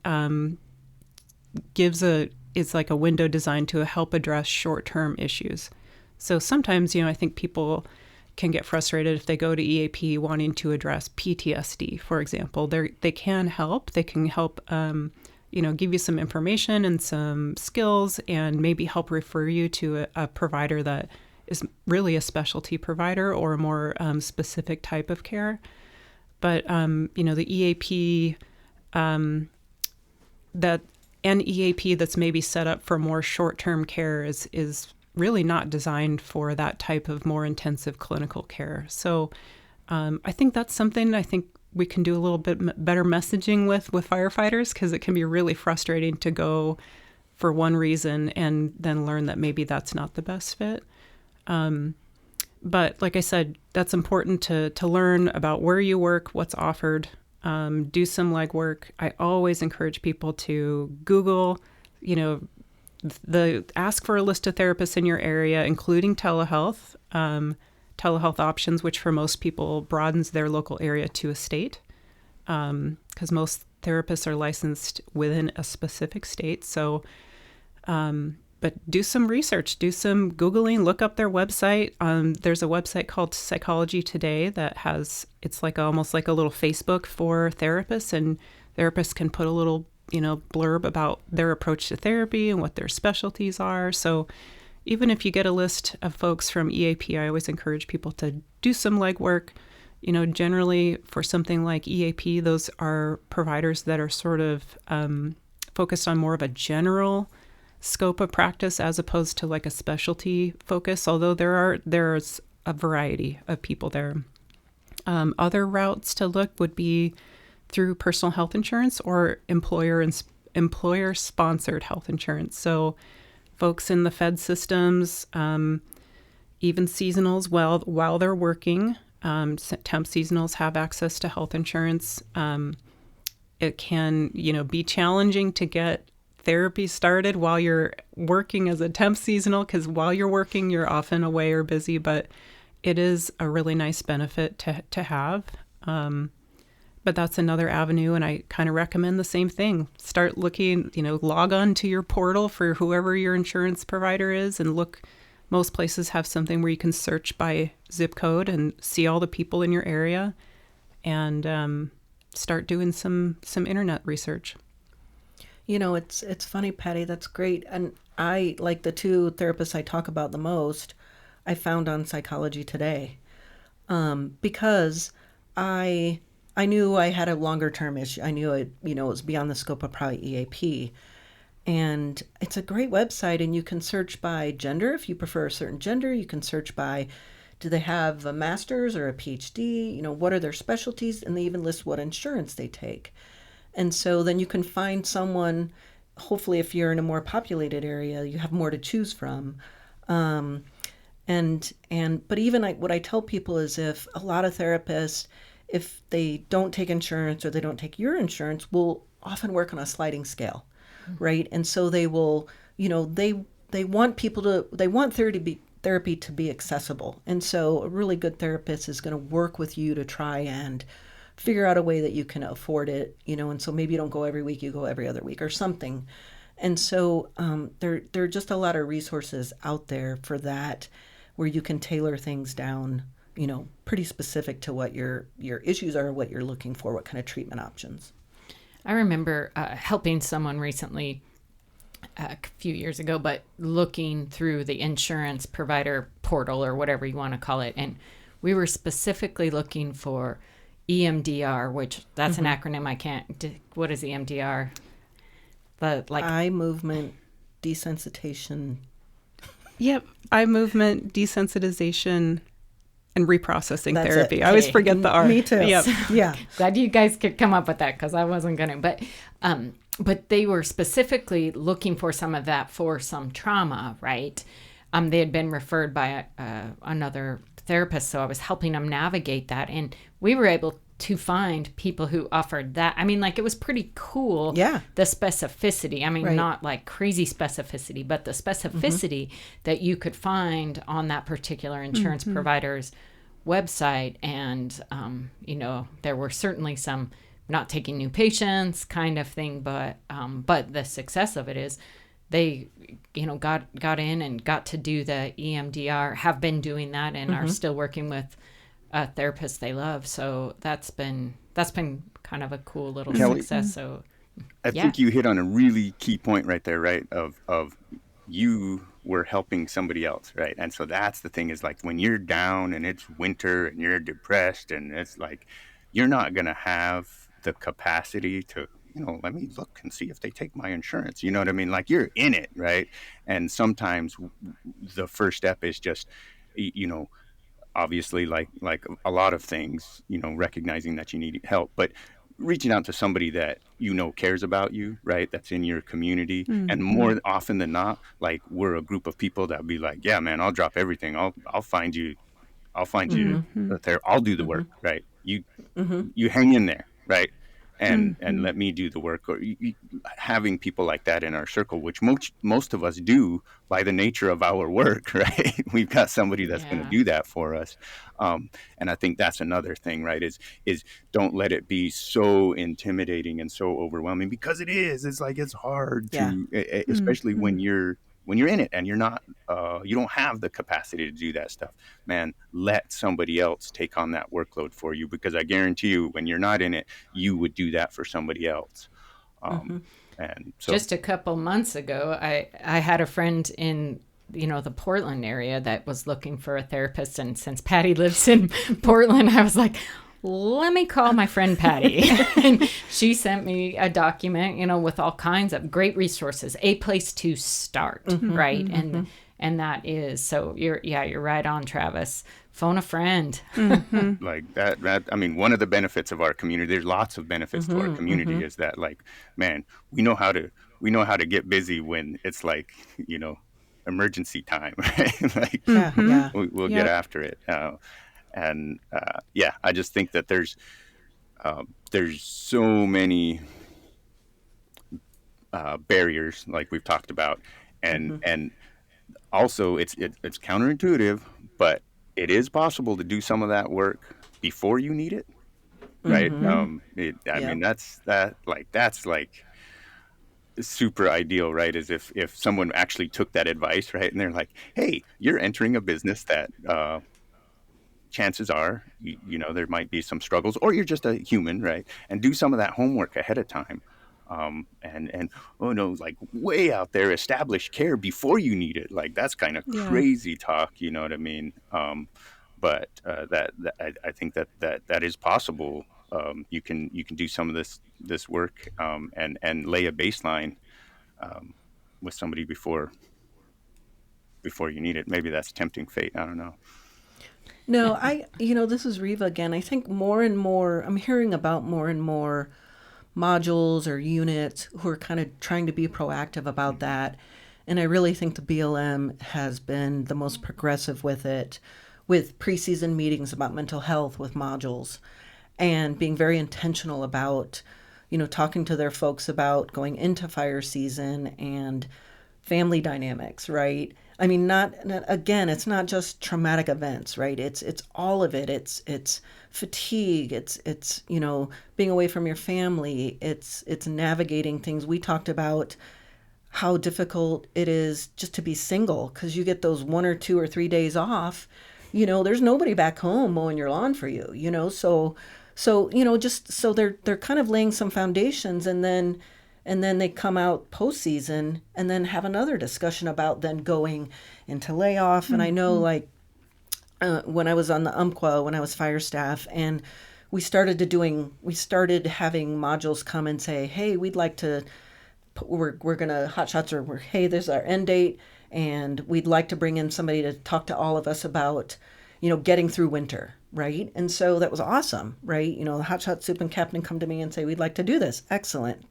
is like a window designed to help address short-term issues. So sometimes, I think people can get frustrated if they go to EAP wanting to address PTSD, for example. They can help. They can help, give you some information and some skills and maybe help refer you to a provider that is really a specialty provider or a more specific type of care. But, the EAP, an EAP that's maybe set up for more short-term care is really not designed for that type of more intensive clinical care. So I think that's something I think we can do a little bit better messaging with firefighters, because it can be really frustrating to go for one reason and then learn that maybe that's not the best fit. But like I said, that's important to learn about where you work, what's offered, do some legwork. I always encourage people to Google, ask for a list of therapists in your area, including telehealth options, which for most people broadens their local area to a state, because most therapists are licensed within a specific state. So, but do some research, do some Googling, look up their website. There's a website called Psychology Today that it's like almost like a little Facebook for therapists, and therapists can put a little, blurb about their approach to therapy and what their specialties are. So even if you get a list of folks from EAP, I always encourage people to do some legwork. Generally for something like EAP, those are providers that are sort of focused on more of a general scope of practice as opposed to like a specialty focus, although there's a variety of people there. Other routes to look would be through personal health insurance or employer-sponsored health insurance. So folks in the Fed systems, even seasonals, while they're working, temp seasonals have access to health insurance. It can, be challenging to get therapy started while you're working as a temp seasonal, because while you're working, you're often away or busy, but it is a really nice benefit to have. But that's another avenue, and I kind of recommend the same thing. Start looking, log on to your portal for whoever your insurance provider is and look. Most places have something where you can search by zip code and see all the people in your area and start doing some internet research. It's funny, Patty, that's great. And I, like the 2 therapists I talk about the most, I found on Psychology Today, because I knew I had a longer term issue. I knew it was beyond the scope of probably EAP. And it's a great website, and you can search by gender. If you prefer a certain gender, you can search by, do they have a master's or a PhD? What are their specialties? And they even list what insurance they take. And so then you can find someone, hopefully if you're in a more populated area, you have more to choose from. But even what I tell people is, if a lot of therapists, if they don't take insurance or they don't take your insurance, will often work on a sliding scale, right? And so they will, they want therapy to be accessible. And so a really good therapist is going to work with you to try and figure out a way that you can afford it, and so maybe you don't go every week, you go every other week or something. And so there are just a lot of resources out there for that, where you can tailor things down pretty specific to what your issues are, what you're looking for, what kind of treatment options. I remember helping someone recently, a few years ago, but looking through the insurance provider portal or whatever you want to call it. And we were specifically looking for EMDR, which that's an acronym I can't. What is EMDR? Eye movement desensitization. Yep. Eye movement desensitization and reprocessing That's therapy. it. I always forget the R. Me too. Yep. Yeah. Glad you guys could come up with that because I wasn't going to. But they were specifically looking for some of that for some trauma, right? They had been referred by another therapist, so I was helping them navigate that. And we were able to find people who offered that. I mean, like, it was pretty cool. Yeah. The specificity. I mean, Right. not like crazy specificity, but the specificity that you could find on that particular insurance provider's website. And, there were certainly some not taking new patients kind of thing, but the success of it is they, got in and got to do the EMDR, have been doing that, and are still working with a therapist they love. So that's been kind of a cool little Kelly, success. So I think you hit on a really key point right there, right? Of you were helping somebody else, right? And so that's the thing, is like when you're down and it's winter and you're depressed and it's like you're not gonna have the capacity to, let me look and see if they take my insurance. You know what I mean? Like, you're in it, right? And sometimes the first step is just, obviously, like a lot of things, recognizing that you need help, but reaching out to somebody that cares about you, right? That's in your community. And more often than not, like, we're a group of people that be like, yeah, man, I'll drop everything. I'll find you. I'll find you there. I'll do the work, right? You hang in there, right? And let me do the work. Or having people like that in our circle, which most of us do by the nature of our work, right? We've got somebody that's going to do that for us. And I think that's another thing, right? Is don't let it be so intimidating and so overwhelming, because it is. It's like, it's hard to, especially when you're in it and you're not, you don't have the capacity to do that stuff. Man, let somebody else take on that workload for you, because I guarantee you, when you're not in it, you would do that for somebody else. And so, just a couple months ago, I had a friend in the Portland area that was looking for a therapist, and since Patty lives in Portland, I was like, let me call my friend Patty. And she sent me a document, with all kinds of great resources, a place to start, right? And that is, so you're right on, Travis. Phone a friend. Like that, I mean, one of the benefits of our community, there's lots of benefits to our community, is that, like, man, we know how to get busy when it's like, emergency time, right? Like, we'll get after it. I just think that there's so many barriers, like we've talked about, and also it's counterintuitive, but it is possible to do some of that work before you need it, right? I mean, that's like super ideal, right? Is if someone actually took that advice, right, and they're like, hey, you're entering a business that chances are, there might be some struggles, or you're just a human, right? And do some of that homework ahead of time. Like, way out there, establish care before you need it. Like, that's kind of crazy talk, you know what I mean? But I think that is possible. You can do some of this work, and lay a baseline with somebody before you need it. Maybe that's tempting fate. I don't know. No, this is Riva again. I think more and more, I'm hearing about more and more modules or units who are kind of trying to be proactive about that. And I really think the BLM has been the most progressive with it, with preseason meetings about mental health with modules, and being very intentional about, talking to their folks about going into fire season and family dynamics, right? I mean, not again, it's not just traumatic events, right? It's all of it. It's fatigue. It's being away from your family. It's navigating things. We talked about how difficult it is just to be single, because you get those 1 or 2 or 3 days off there's nobody back home mowing your lawn for you, so just so they're kind of laying some foundations, and then they come out postseason and then have another discussion about then going into layoff. And I know, like, when I was on the Umpqua, when I was fire staff, and we started having modules come and say, hey, we'd like to, we're going to hotshots, or hey, there's our end date, and we'd like to bring in somebody to talk to all of us about, getting through winter. Right. And so that was awesome. Right. The hotshot soup and captain come to me and say, we'd like to do this. Excellent.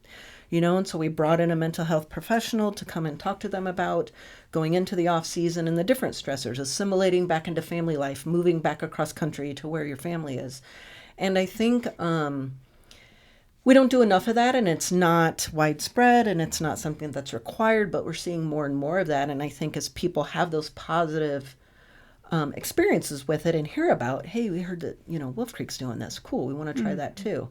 And so we brought in a mental health professional to come and talk to them about going into the off season and the different stressors, assimilating back into family life, moving back across country to where your family is. And I think we don't do enough of that, and it's not widespread, and it's not something that's required, but we're seeing more and more of that. And I think as people have those positive experiences with it and hear about, hey, we heard that, Wolf Creek's doing this. Cool. We want to try that too.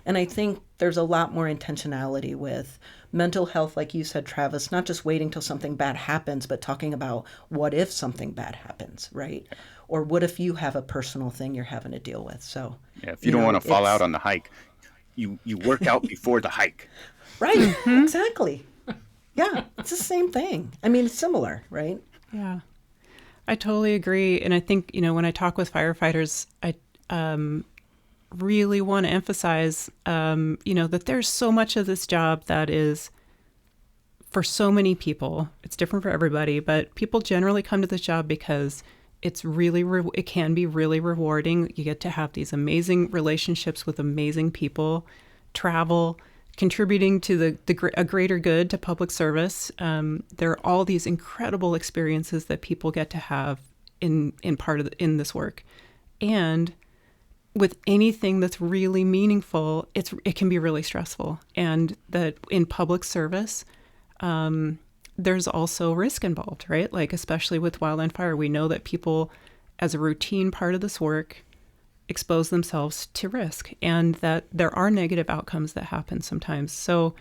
And I think there's a lot more intentionality with mental health, like you said, Travis, not just waiting till something bad happens, but talking about what if something bad happens, right? Or what if you have a personal thing you're having to deal with? So yeah, if you don't want to fall out on the hike, you work out before the hike. Right. Exactly. Yeah. It's the same thing. I mean, it's similar, right? Yeah. I totally agree. And I think, when I talk with firefighters, I really want to emphasize, that there's so much of this job that is for so many people. It's different for everybody, but people generally come to this job because it's really, it can be really rewarding. You get to have these amazing relationships with amazing people, travel, contributing to a greater good, to public service. There are all these incredible experiences that people get to have in this work. And with anything that's really meaningful, it can be really stressful. And that in public service, there's also risk involved, right? Like, especially with wildland fire, we know that people, as a routine part of this work, expose themselves to risk, and that there are negative outcomes that happen sometimes. So,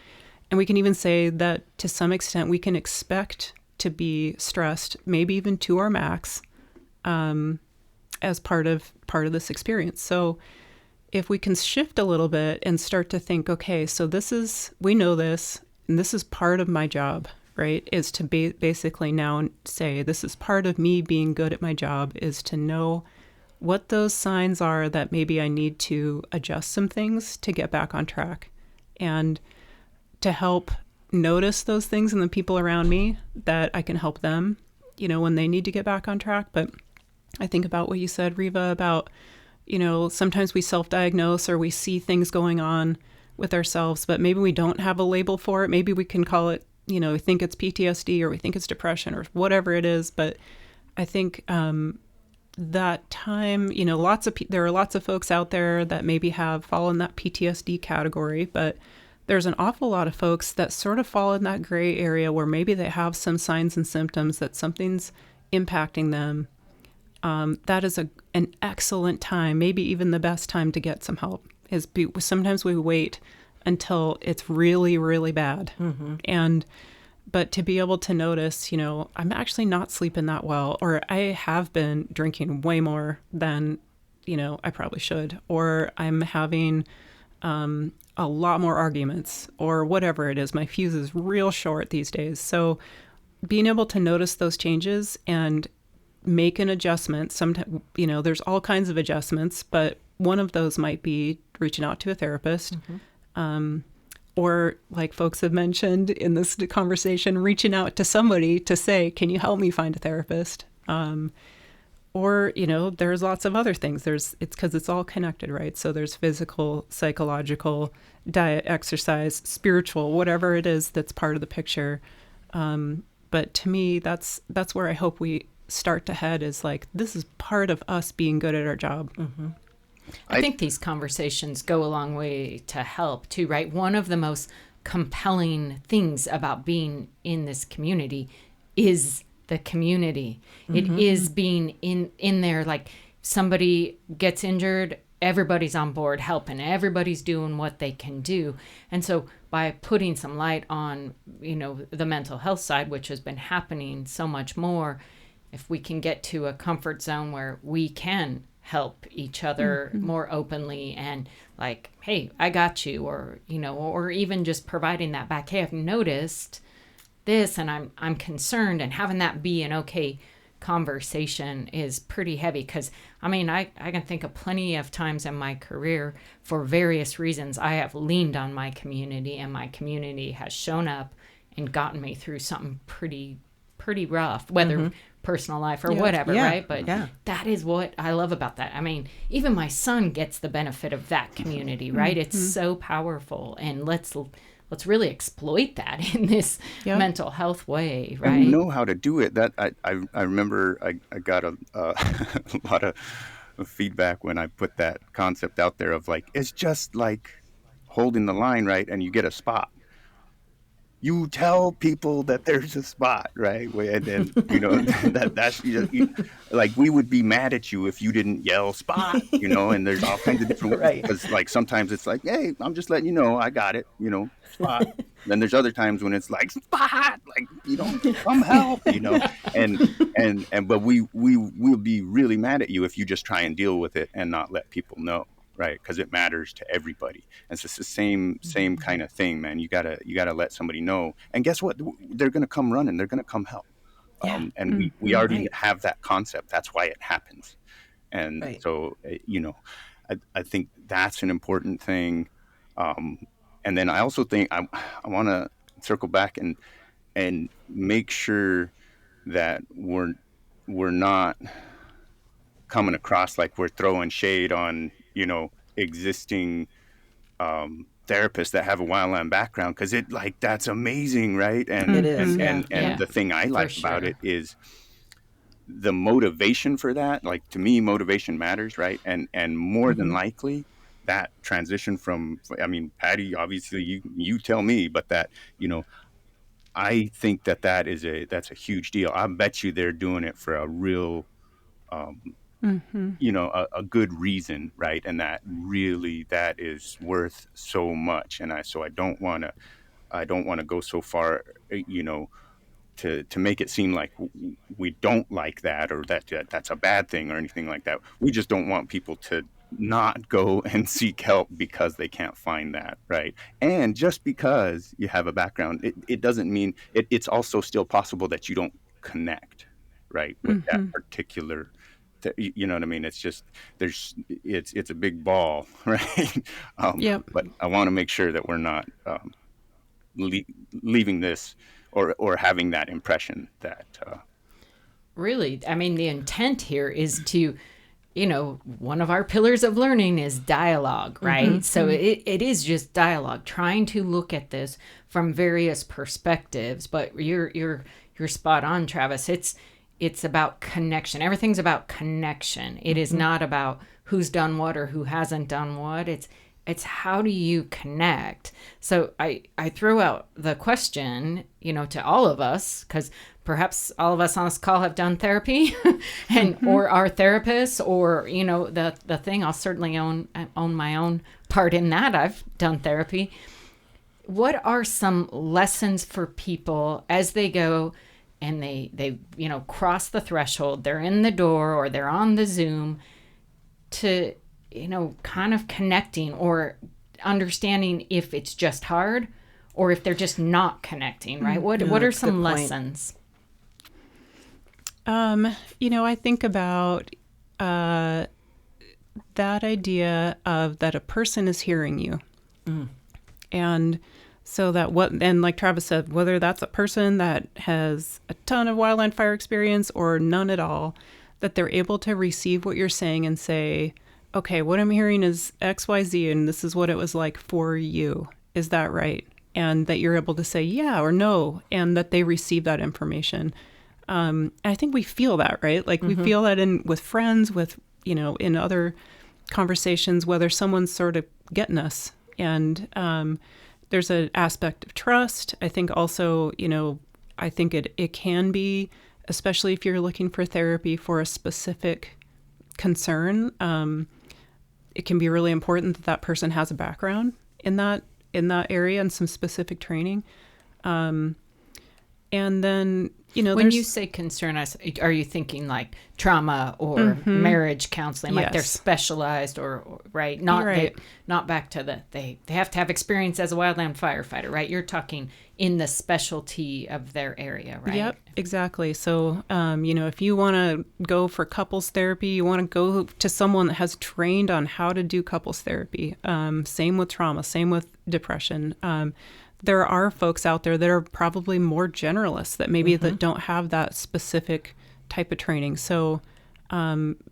and we can even say that to some extent we can expect to be stressed, maybe even to our max, as part of this experience. So if we can shift a little bit and start to think, okay, so we know this, and this is part of my job, right? Is to basically now say, this is part of me being good at my job, is to know what those signs are that maybe I need to adjust some things to get back on track, and to help notice those things in the people around me, that I can help them, when they need to get back on track. But I think about what you said, Riva, about, sometimes we self-diagnose or we see things going on with ourselves, but maybe we don't have a label for it. Maybe we can call it, we think it's PTSD, or we think it's depression, or whatever it is. But I think, that time, there are lots of folks out there that maybe have fallen in that PTSD category, but there's an awful lot of folks that sort of fall in that gray area where maybe they have some signs and symptoms that something's impacting them. That is an excellent time, maybe even the best time to get some help. Sometimes we wait until it's really, really bad. Mm-hmm. But to be able to notice, I'm actually not sleeping that well, or I have been drinking way more than, I probably should, or I'm having a lot more arguments, or whatever it is. My fuse is real short these days. So being able to notice those changes and make an adjustment. Sometimes, there's all kinds of adjustments, but one of those might be reaching out to a therapist. Mm-hmm. Or, like folks have mentioned in this conversation, reaching out to somebody to say, can you help me find a therapist? Or, there's lots of other things. It's because it's all connected, right? So there's physical, psychological, diet, exercise, spiritual, whatever it is that's part of the picture. But to me, that's where I hope we start to head, is like, this is part of us being good at our job. Mm-hmm. I think these conversations go a long way to help too, right? One of the most compelling things about being in this community is the community. Mm-hmm. It is being in there, like, somebody gets injured, everybody's on board helping, everybody's doing what they can do. And so by putting some light on, the mental health side, which has been happening so much more, if we can get to a comfort zone where we can help each other more openly and like, hey, I got you, or, you know, or even just providing that back, hey, I've noticed this and I'm concerned, and having that be an okay conversation is pretty heavy. Because I mean, I can think of plenty of times in my career, for various reasons, I have leaned on my community, and my community has shown up and gotten me through something pretty rough, whether personal life or whatever, right? But that is what I love about that. I mean, even my son gets the benefit of that community, right? It's so powerful, and let's really exploit that in this mental health way, right? And we know how to do it. That I remember I got a lot of feedback when I put that concept out there of like, it's just like holding the line, right? And you get a spot. You tell people that there's a spot, right? And then, you know, that's like, we would be mad at you if you didn't yell spot, you know, and there's all kinds of different ways. Because like sometimes it's like, hey, I'm just letting you know I got it, you know, spot. Then there's other times when it's like spot, like, you know, come help, you know, but we'll be really mad at you if you just try and deal with it and not let people know. Right, because it matters to everybody. And it's the same kind of thing, man. You gotta let somebody know. And guess what? They're gonna come running. They're gonna come help. And we already have that concept. That's why it happens. And so, you know, I think that's an important thing. And then I also think I want to circle back and make sure that we're not coming across like we're throwing shade on, you know, existing therapists that have a wildland background, because it like, that's amazing, right? And it is, and the thing I like about it is the motivation for that. Like, to me, motivation matters, right? And more than likely that transition from, I mean, Patty, obviously you tell me, but that, you know, I think that's a huge deal. I bet you they're doing it for a real you know, a good reason, right? And that is worth so much. And I don't want to go so far, you know, to make it seem like we don't like that, or that's a bad thing or anything like that. We just don't want people to not go and seek help because they can't find that, right? And just because you have a background, it doesn't mean it's also still possible that you don't connect, right, with that particular, you know what I mean? It's just, it's a big ball, right? But I want to make sure that we're not leaving this or having that impression that really, I mean, the intent here is to, you know, one of our pillars of learning is dialogue, right? So it is just dialogue, trying to look at this from various perspectives. But you're spot on, Travis. It's about connection. Everything's about connection. It is not about who's done what or who hasn't done what. It's how do you connect? So I throw out the question, you know, to all of us, because perhaps all of us on this call have done therapy and or are therapists, or, you know, the thing, I'll certainly own my own part in that. I've done therapy. What are some lessons for people as they go and they you know, cross the threshold, they're in the door or they're on the Zoom, to, you know, kind of connecting or understanding if it's just hard or if they're just not connecting, right? What are some lessons? You know, I think about that idea of that a person is hearing you. And so that and like Travis said, whether that's a person that has a ton of wildland fire experience or none at all, that they're able to receive what you're saying and say, okay, what I'm hearing is X, Y, Z, and this is what it was like for you. Is that right? And that you're able to say yeah or no, and that they receive that information. I think we feel that, right? Like we feel that with friends, with, you know, in other conversations, whether someone's sort of getting us. And there's an aspect of trust. I think also, you know, I think it can be, especially if you're looking for therapy for a specific concern, it can be really important that person has a background in that area and some specific training. And then When you say concern, are you thinking like trauma or marriage counseling, like they're specialized or right? Not back to they have to have experience as a wildland firefighter, right? You're talking in the specialty of their area, right? Yep, exactly. So, if you want to go for couples therapy, you want to go to someone that has trained on how to do couples therapy. Same with trauma, same with depression. There are folks out there that are probably more generalists that maybe that don't have that specific type of training. So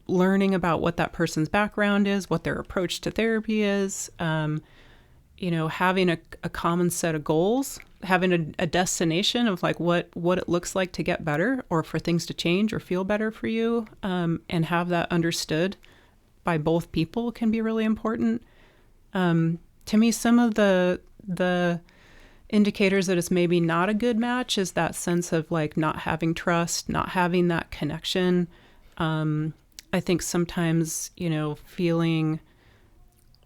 learning about what that person's background is, what their approach to therapy is, having a common set of goals, having a destination of like what it looks like to get better or for things to change or feel better for you, and have that understood by both people can be really important. To me, some of the indicators that it's maybe not a good match is that sense of like not having trust, not having that connection. I think sometimes, feeling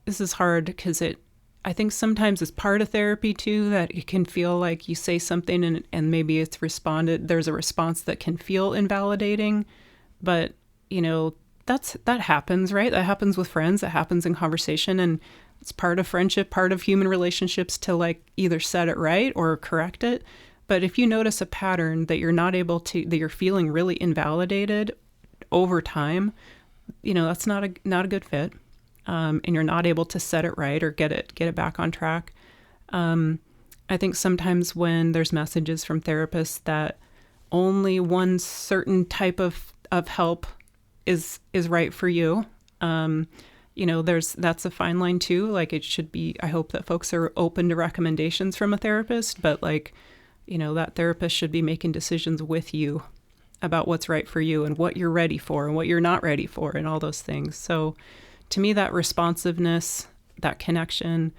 this is hard because I think sometimes it's part of therapy too, that it can feel like you say something and maybe it's responded. There's a response that can feel invalidating, but that happens, right? That happens with friends. That happens in conversation, and it's part of friendship, part of human relationships to like either set it right or correct it. But if you notice a pattern that you're not able to, that you're feeling really invalidated over time, that's not a good fit. And you're not able to set it right or get it back on track. I think sometimes when there's messages from therapists that only one certain type of help is right for you, that's a fine line too. Like it should be, I hope that folks are open to recommendations from a therapist, but that therapist should be making decisions with you about what's right for you and what you're ready for and what you're not ready for and all those things. So to me, that responsiveness, that connection,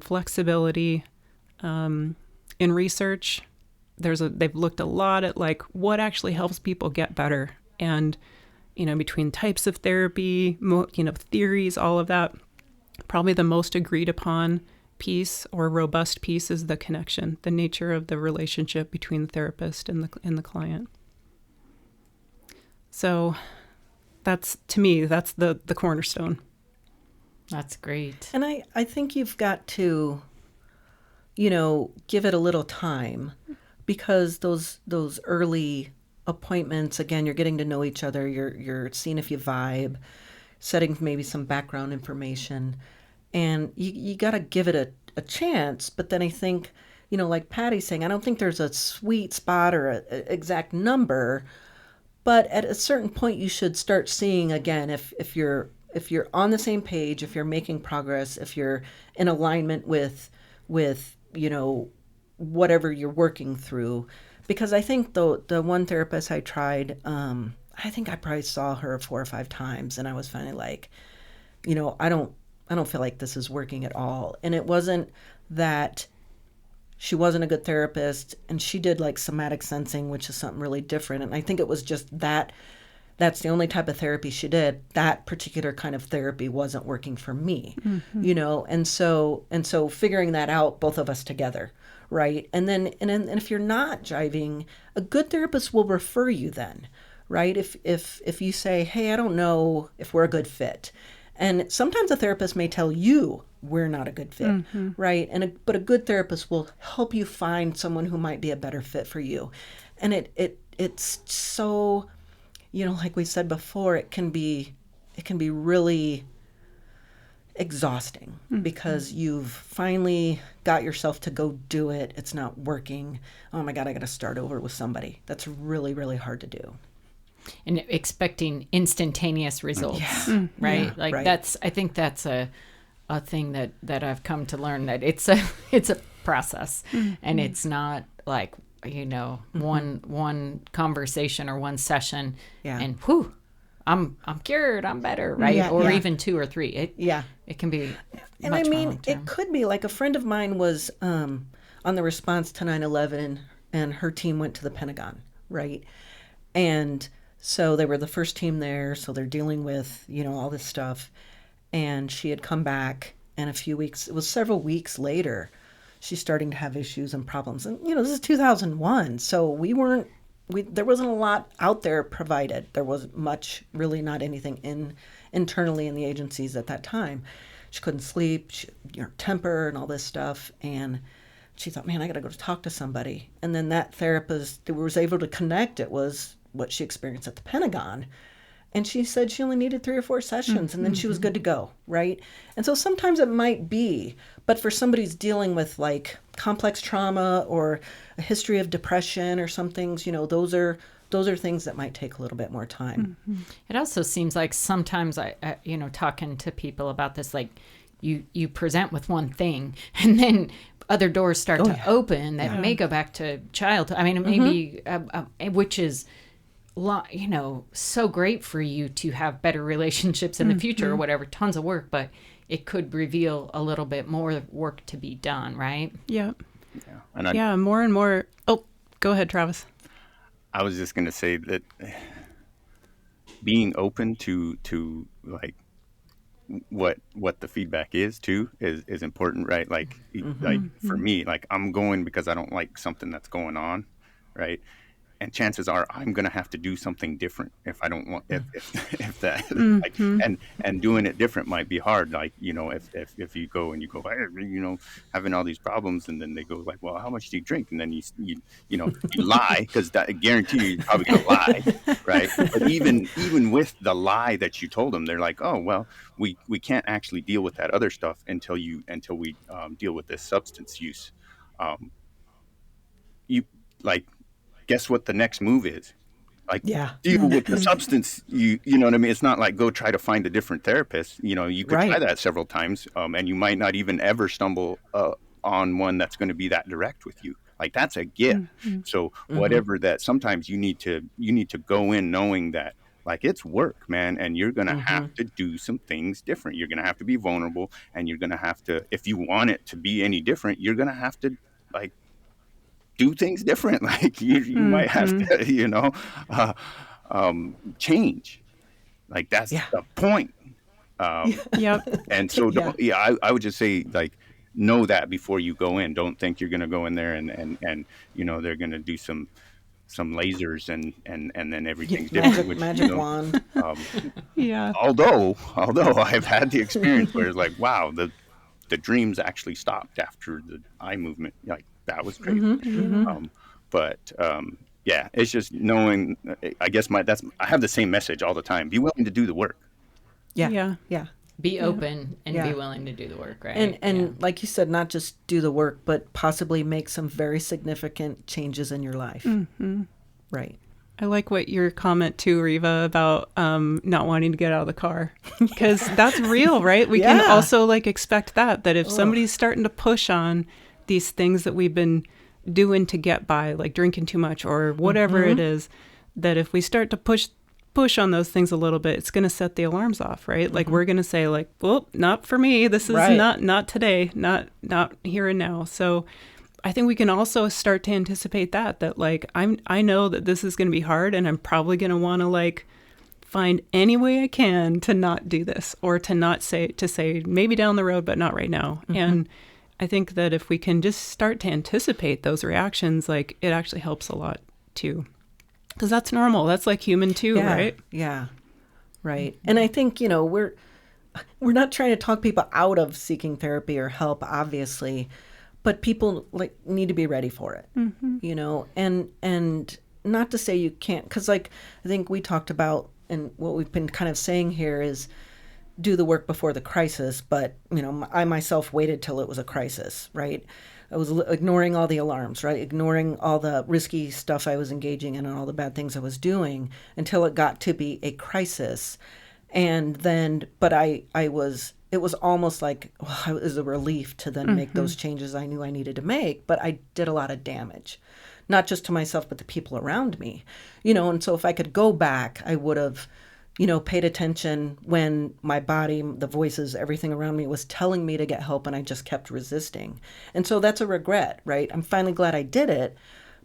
flexibility, in research, they've looked a lot at like what actually helps people get better. And between types of therapy, theories, all of that, probably the most agreed upon piece or robust piece is the connection, the nature of the relationship between the therapist and the client. So that's the cornerstone. That's great. And I think you've got to, give it a little time, because those early appointments, again, you're getting to know each other, you're seeing if you vibe, setting maybe some background information, and you got to give it a chance. But then I think, like Patty's saying, I don't think there's a sweet spot or a exact number, but at a certain point you should start seeing again if you're on the same page, if you're making progress, if you're in alignment with whatever you're working through. Because I think the one therapist I tried, I think I probably saw her 4 or 5 times, and I was finally like, I don't feel like this is working at all. And it wasn't that she wasn't a good therapist, and she did like somatic sensing, which is something really different. And I think it was just that's the only type of therapy she did. That particular kind of therapy wasn't working for me, and so figuring that out, both of us together. Right. And then if you're not jiving, a good therapist will refer you then. Right. If you say, hey, I don't know if we're a good fit. And sometimes a therapist may tell you we're not a good fit. Right. But a good therapist will help you find someone who might be a better fit for you. And it's so, like we said before, it can be really exhausting because you've finally got yourself to go do it. It's not working. Oh my God, I got to start over with somebody. That's really, really hard to do. And expecting instantaneous results, right? Yeah, right. I think that's a thing that I've come to learn, that it's a process, and it's not like, one conversation or one session and whew, I'm cured, I'm better, right? Even 2 or 3. It can be and much more long-term. It could be like a friend of mine was on the response to 9/11, and her team went to the Pentagon, right? And so they were the first team there, so they're dealing with, all this stuff. And she had come back, and it was several weeks later, she's starting to have issues and problems. And, this is 2001, so we weren't there wasn't a lot out there provided. There was really not anything internally in the agencies at that time. She couldn't sleep, temper and all this stuff. And she thought, man, I got to go to talk to somebody. And then that therapist that was able to connect, it was what she experienced at the Pentagon. And she said she only needed 3 or 4 sessions, and then she was good to go, right? And so sometimes it might be, but for somebody who's dealing with like complex trauma or a history of depression or some things, those are things that might take a little bit more time. It also seems like sometimes I talking to people about this, like you present with one thing and then other doors start to open that may go back to childhood. I mean, it may be, which is, so great for you to have better relationships in the future or whatever, tons of work, but it could reveal a little bit more work to be done, right? Yeah. More and more. Oh, go ahead, Travis. I was just going to say that being open to like what the feedback is too is important, right? Like for me, like I'm going because I don't like something that's going on, right? And chances are I'm going to have to do something different if I don't want, if that, like, and doing it different might be hard. Like, if you go and you go, having all these problems, and then they go like, well, how much do you drink? And then you lie, because that guarantee you're probably going to lie. Right. But even with the lie that you told them, they're like, oh, well, we can't actually deal with that other stuff until we deal with this substance use. Guess what the next move is? Like, deal with the substance. You know what I mean? It's not like go try to find a different therapist. You could try that several times, and you might not even ever stumble on one that's going to be that direct with you. Like, that's a gift. So whatever that, sometimes you need to go in knowing that, like, it's work, man, and you're going to have to do some things different. You're going to have to be vulnerable, and you're going to have to, if you want it to be any different, you're going to have to, like, do things different. Like you might have to, change. Like, that's the point. And so, I would just say, like, know that before you go in. Don't think you're going to go in there and they're going to do some lasers and then everything's different. Magic wand. Although I've had the experience where it's like, wow, the dreams actually stopped after the eye movement. Like, that was crazy. It's just knowing. I guess I have the same message all the time. Be willing to do the work. Yeah. Be open and be willing to do the work, right? And like you said, not just do the work, but possibly make some very significant changes in your life. Right. I like what your comment too, Riva, about not wanting to get out of the car, because that's real, right? We can also expect that if somebody's starting to push on these things that we've been doing to get by, like drinking too much or whatever it is, that if we start to push on those things a little bit, it's going to set the alarms off, right? Like, we're going to say, like, well, not for me. This is not today, not here and now. So I think we can also start to anticipate that like, I know that this is going to be hard, and I'm probably going to want to find any way I can to not do this, or to say maybe down the road, but not right now. And I think that if we can just start to anticipate those reactions, like, it actually helps a lot too, because that's normal. That's like human too, right? Yeah, right. And I think we're not trying to talk people out of seeking therapy or help, obviously, but people need to be ready for it. And not to say you can't, because I think we talked about, and what we've been kind of saying here is, do the work before the crisis, but I myself waited till it was a crisis, right? I was ignoring all the alarms, right? Ignoring all the risky stuff I was engaging in and all the bad things I was doing until it got to be a crisis. And then, but it was almost like, it was a relief to then make those changes I knew I needed to make, but I did a lot of damage, not just to myself, but the people around me, and so if I could go back, I would have paid attention when my body, the voices, everything around me was telling me to get help, and I just kept resisting. And so that's a regret, right? I'm finally glad I did it,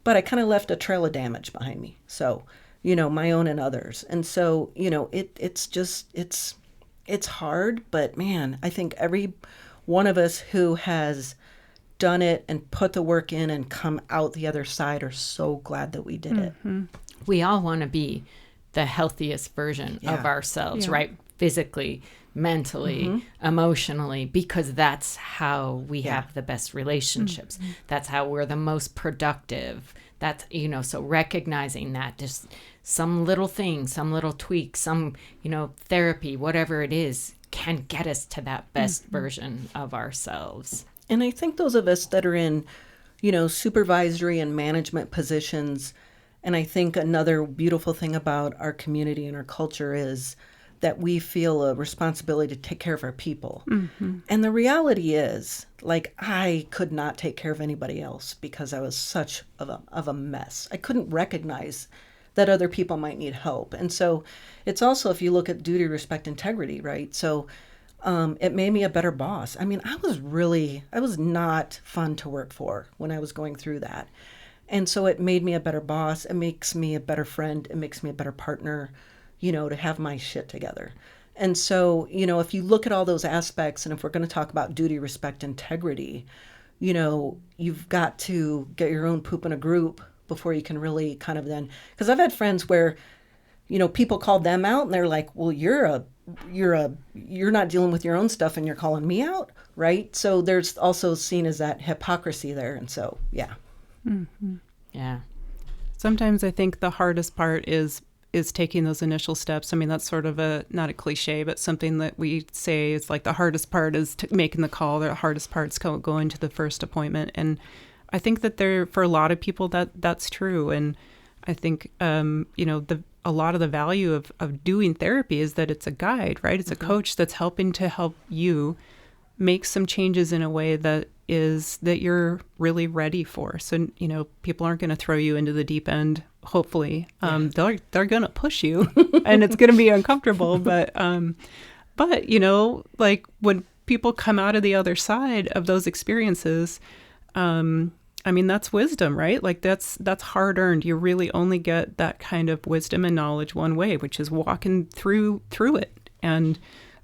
but I kind of left a trail of damage behind me. So, my own and others. And so, it's hard, but man, I think every one of us who has done it and put the work in and come out the other side are so glad that we did it. We all want to be the healthiest version of ourselves, right? Physically, mentally, emotionally, because that's how we have the best relationships. That's how we're the most productive. That's, so recognizing that, just some little thing, some little tweak, some, therapy, whatever it is, can get us to that best version of ourselves. And I think those of us that are in, supervisory and management positions, and I think another beautiful thing about our community and our culture is that we feel a responsibility to take care of our people. And the reality is, like, I could not take care of anybody else because I was such of a mess. I couldn't recognize that other people might need help. And so it's also, if you look at duty, respect, integrity, right? So it made me a better boss. I mean, I was not fun to work for when I was going through that. And so it made me a better boss. It makes me a better friend. It makes me a better partner, to have my shit together. And so, if you look at all those aspects, and if we're going to talk about duty, respect, integrity, you've got to get your own poop in a group before you can really kind of then, because I've had friends where, people called them out and they're like, well, you're not dealing with your own stuff and you're calling me out. Right. So there's also seen as that hypocrisy there. And so, yeah. Yeah. Sometimes I think the hardest part is taking those initial steps. I mean, that's sort of not a cliche, but something that we say is like the hardest part is making the call. The hardest part is going to the first appointment. And I think that for a lot of people that's true. And I think, a lot of the value of doing therapy is that it's a guide, right? It's a coach that's helping to help you make some changes in a way that you're really ready for. So, people aren't going to throw you into the deep end. Hopefully, they're going to push you and it's going to be uncomfortable. But like when people come out of the other side of those experiences, I mean, that's wisdom, right? Like that's hard earned. You really only get that kind of wisdom and knowledge one way, which is walking through it. And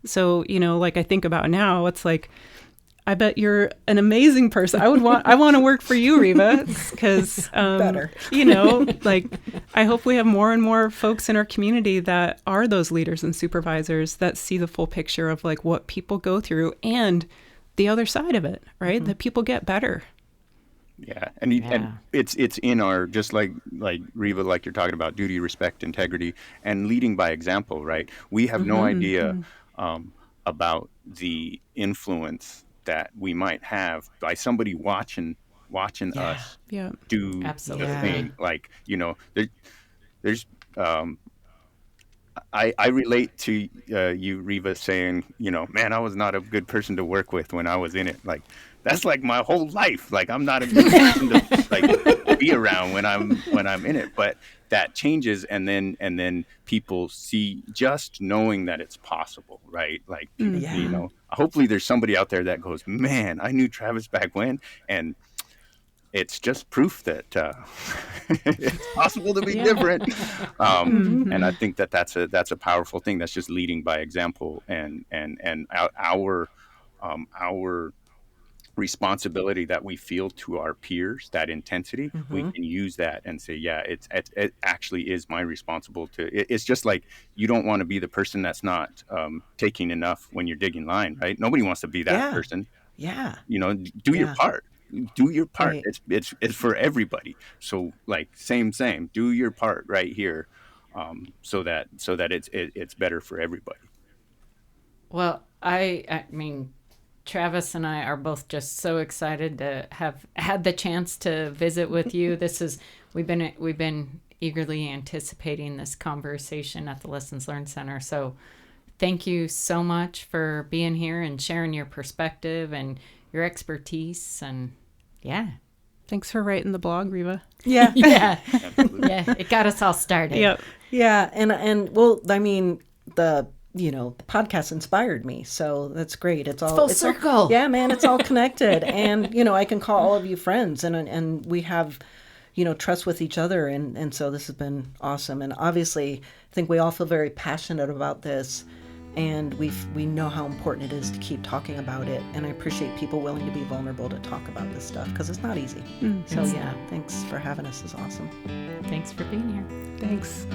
so, like I think about now, it's like, I bet you're an amazing person. I want to work for you, Riva, because, Better. like I hope we have more and more folks in our community that are those leaders and supervisors that see the full picture of like what people go through and the other side of it, right? That people get better. Yeah, and it's in our, just like Riva, like you're talking about, duty, respect, integrity, and leading by example, right? We have no idea about the influence that we might have by somebody watching us do Absolutely. the thing. Like, there's I relate to you, Riva, saying, man, I was not a good person to work with when I was in it. Like, that's like my whole life. Like, I'm not a good person to like be around when I'm in it. But that changes, and then people see, just knowing that it's possible, right? Like, hopefully there's somebody out there that goes, man, I knew Travis back when, and it's just proof that it's possible to be different. And I think that's a powerful thing. That's just leading by example, and our responsibility that we feel to our peers, that intensity, we can use that and say, yeah, it actually is my responsible to. It's just like, you don't want to be the person that's not taking enough when you're digging line, right? Nobody wants to be that person. Yeah. Do your part. Do your part. Right. It's for everybody. So like same. Do your part right here, so that it's better for everybody. Well, I mean, Travis and I are both just so excited to have had the chance to visit with you. We've been eagerly anticipating this conversation at the Lessons Learned Center. So thank you so much for being here and sharing your perspective and your expertise. And thanks for writing the blog, Riva. Yeah. Yeah, it got us all started. Yep. Yeah. And well, I mean, the podcast inspired me, so that's great. It's full circle. Yeah, man, it's all connected. And I can call all of you friends, and we have trust with each other, and so this has been awesome. And obviously I think we all feel very passionate about this, And we know how important it is to keep talking about it. And I appreciate people willing to be vulnerable to talk about this stuff, because it's not easy. So yeah, thanks for having us. It's awesome. Thanks for being here. Thanks.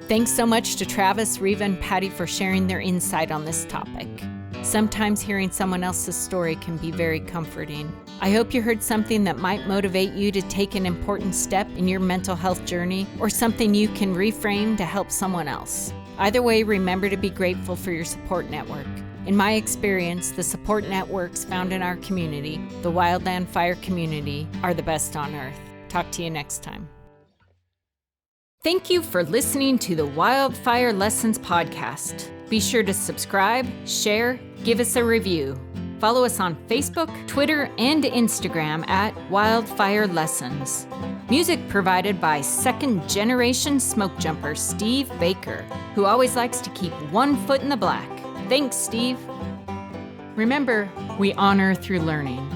Thanks so much to Travis, Riva, and Patty for sharing their insight on this topic. Sometimes hearing someone else's story can be very comforting. I hope you heard something that might motivate you to take an important step in your mental health journey, or something you can reframe to help someone else. Either way, remember to be grateful for your support network. In my experience, the support networks found in our community, the wildland fire community, are the best on earth. Talk to you next time. Thank you for listening to the Wildfire Lessons podcast. Be sure to subscribe, share, give us a review. Follow us on Facebook, Twitter, and Instagram at Wildfire Lessons. Music provided by second-generation smoke jumper Steve Baker, who always likes to keep one foot in the black. Thanks, Steve. Remember, we honor through learning.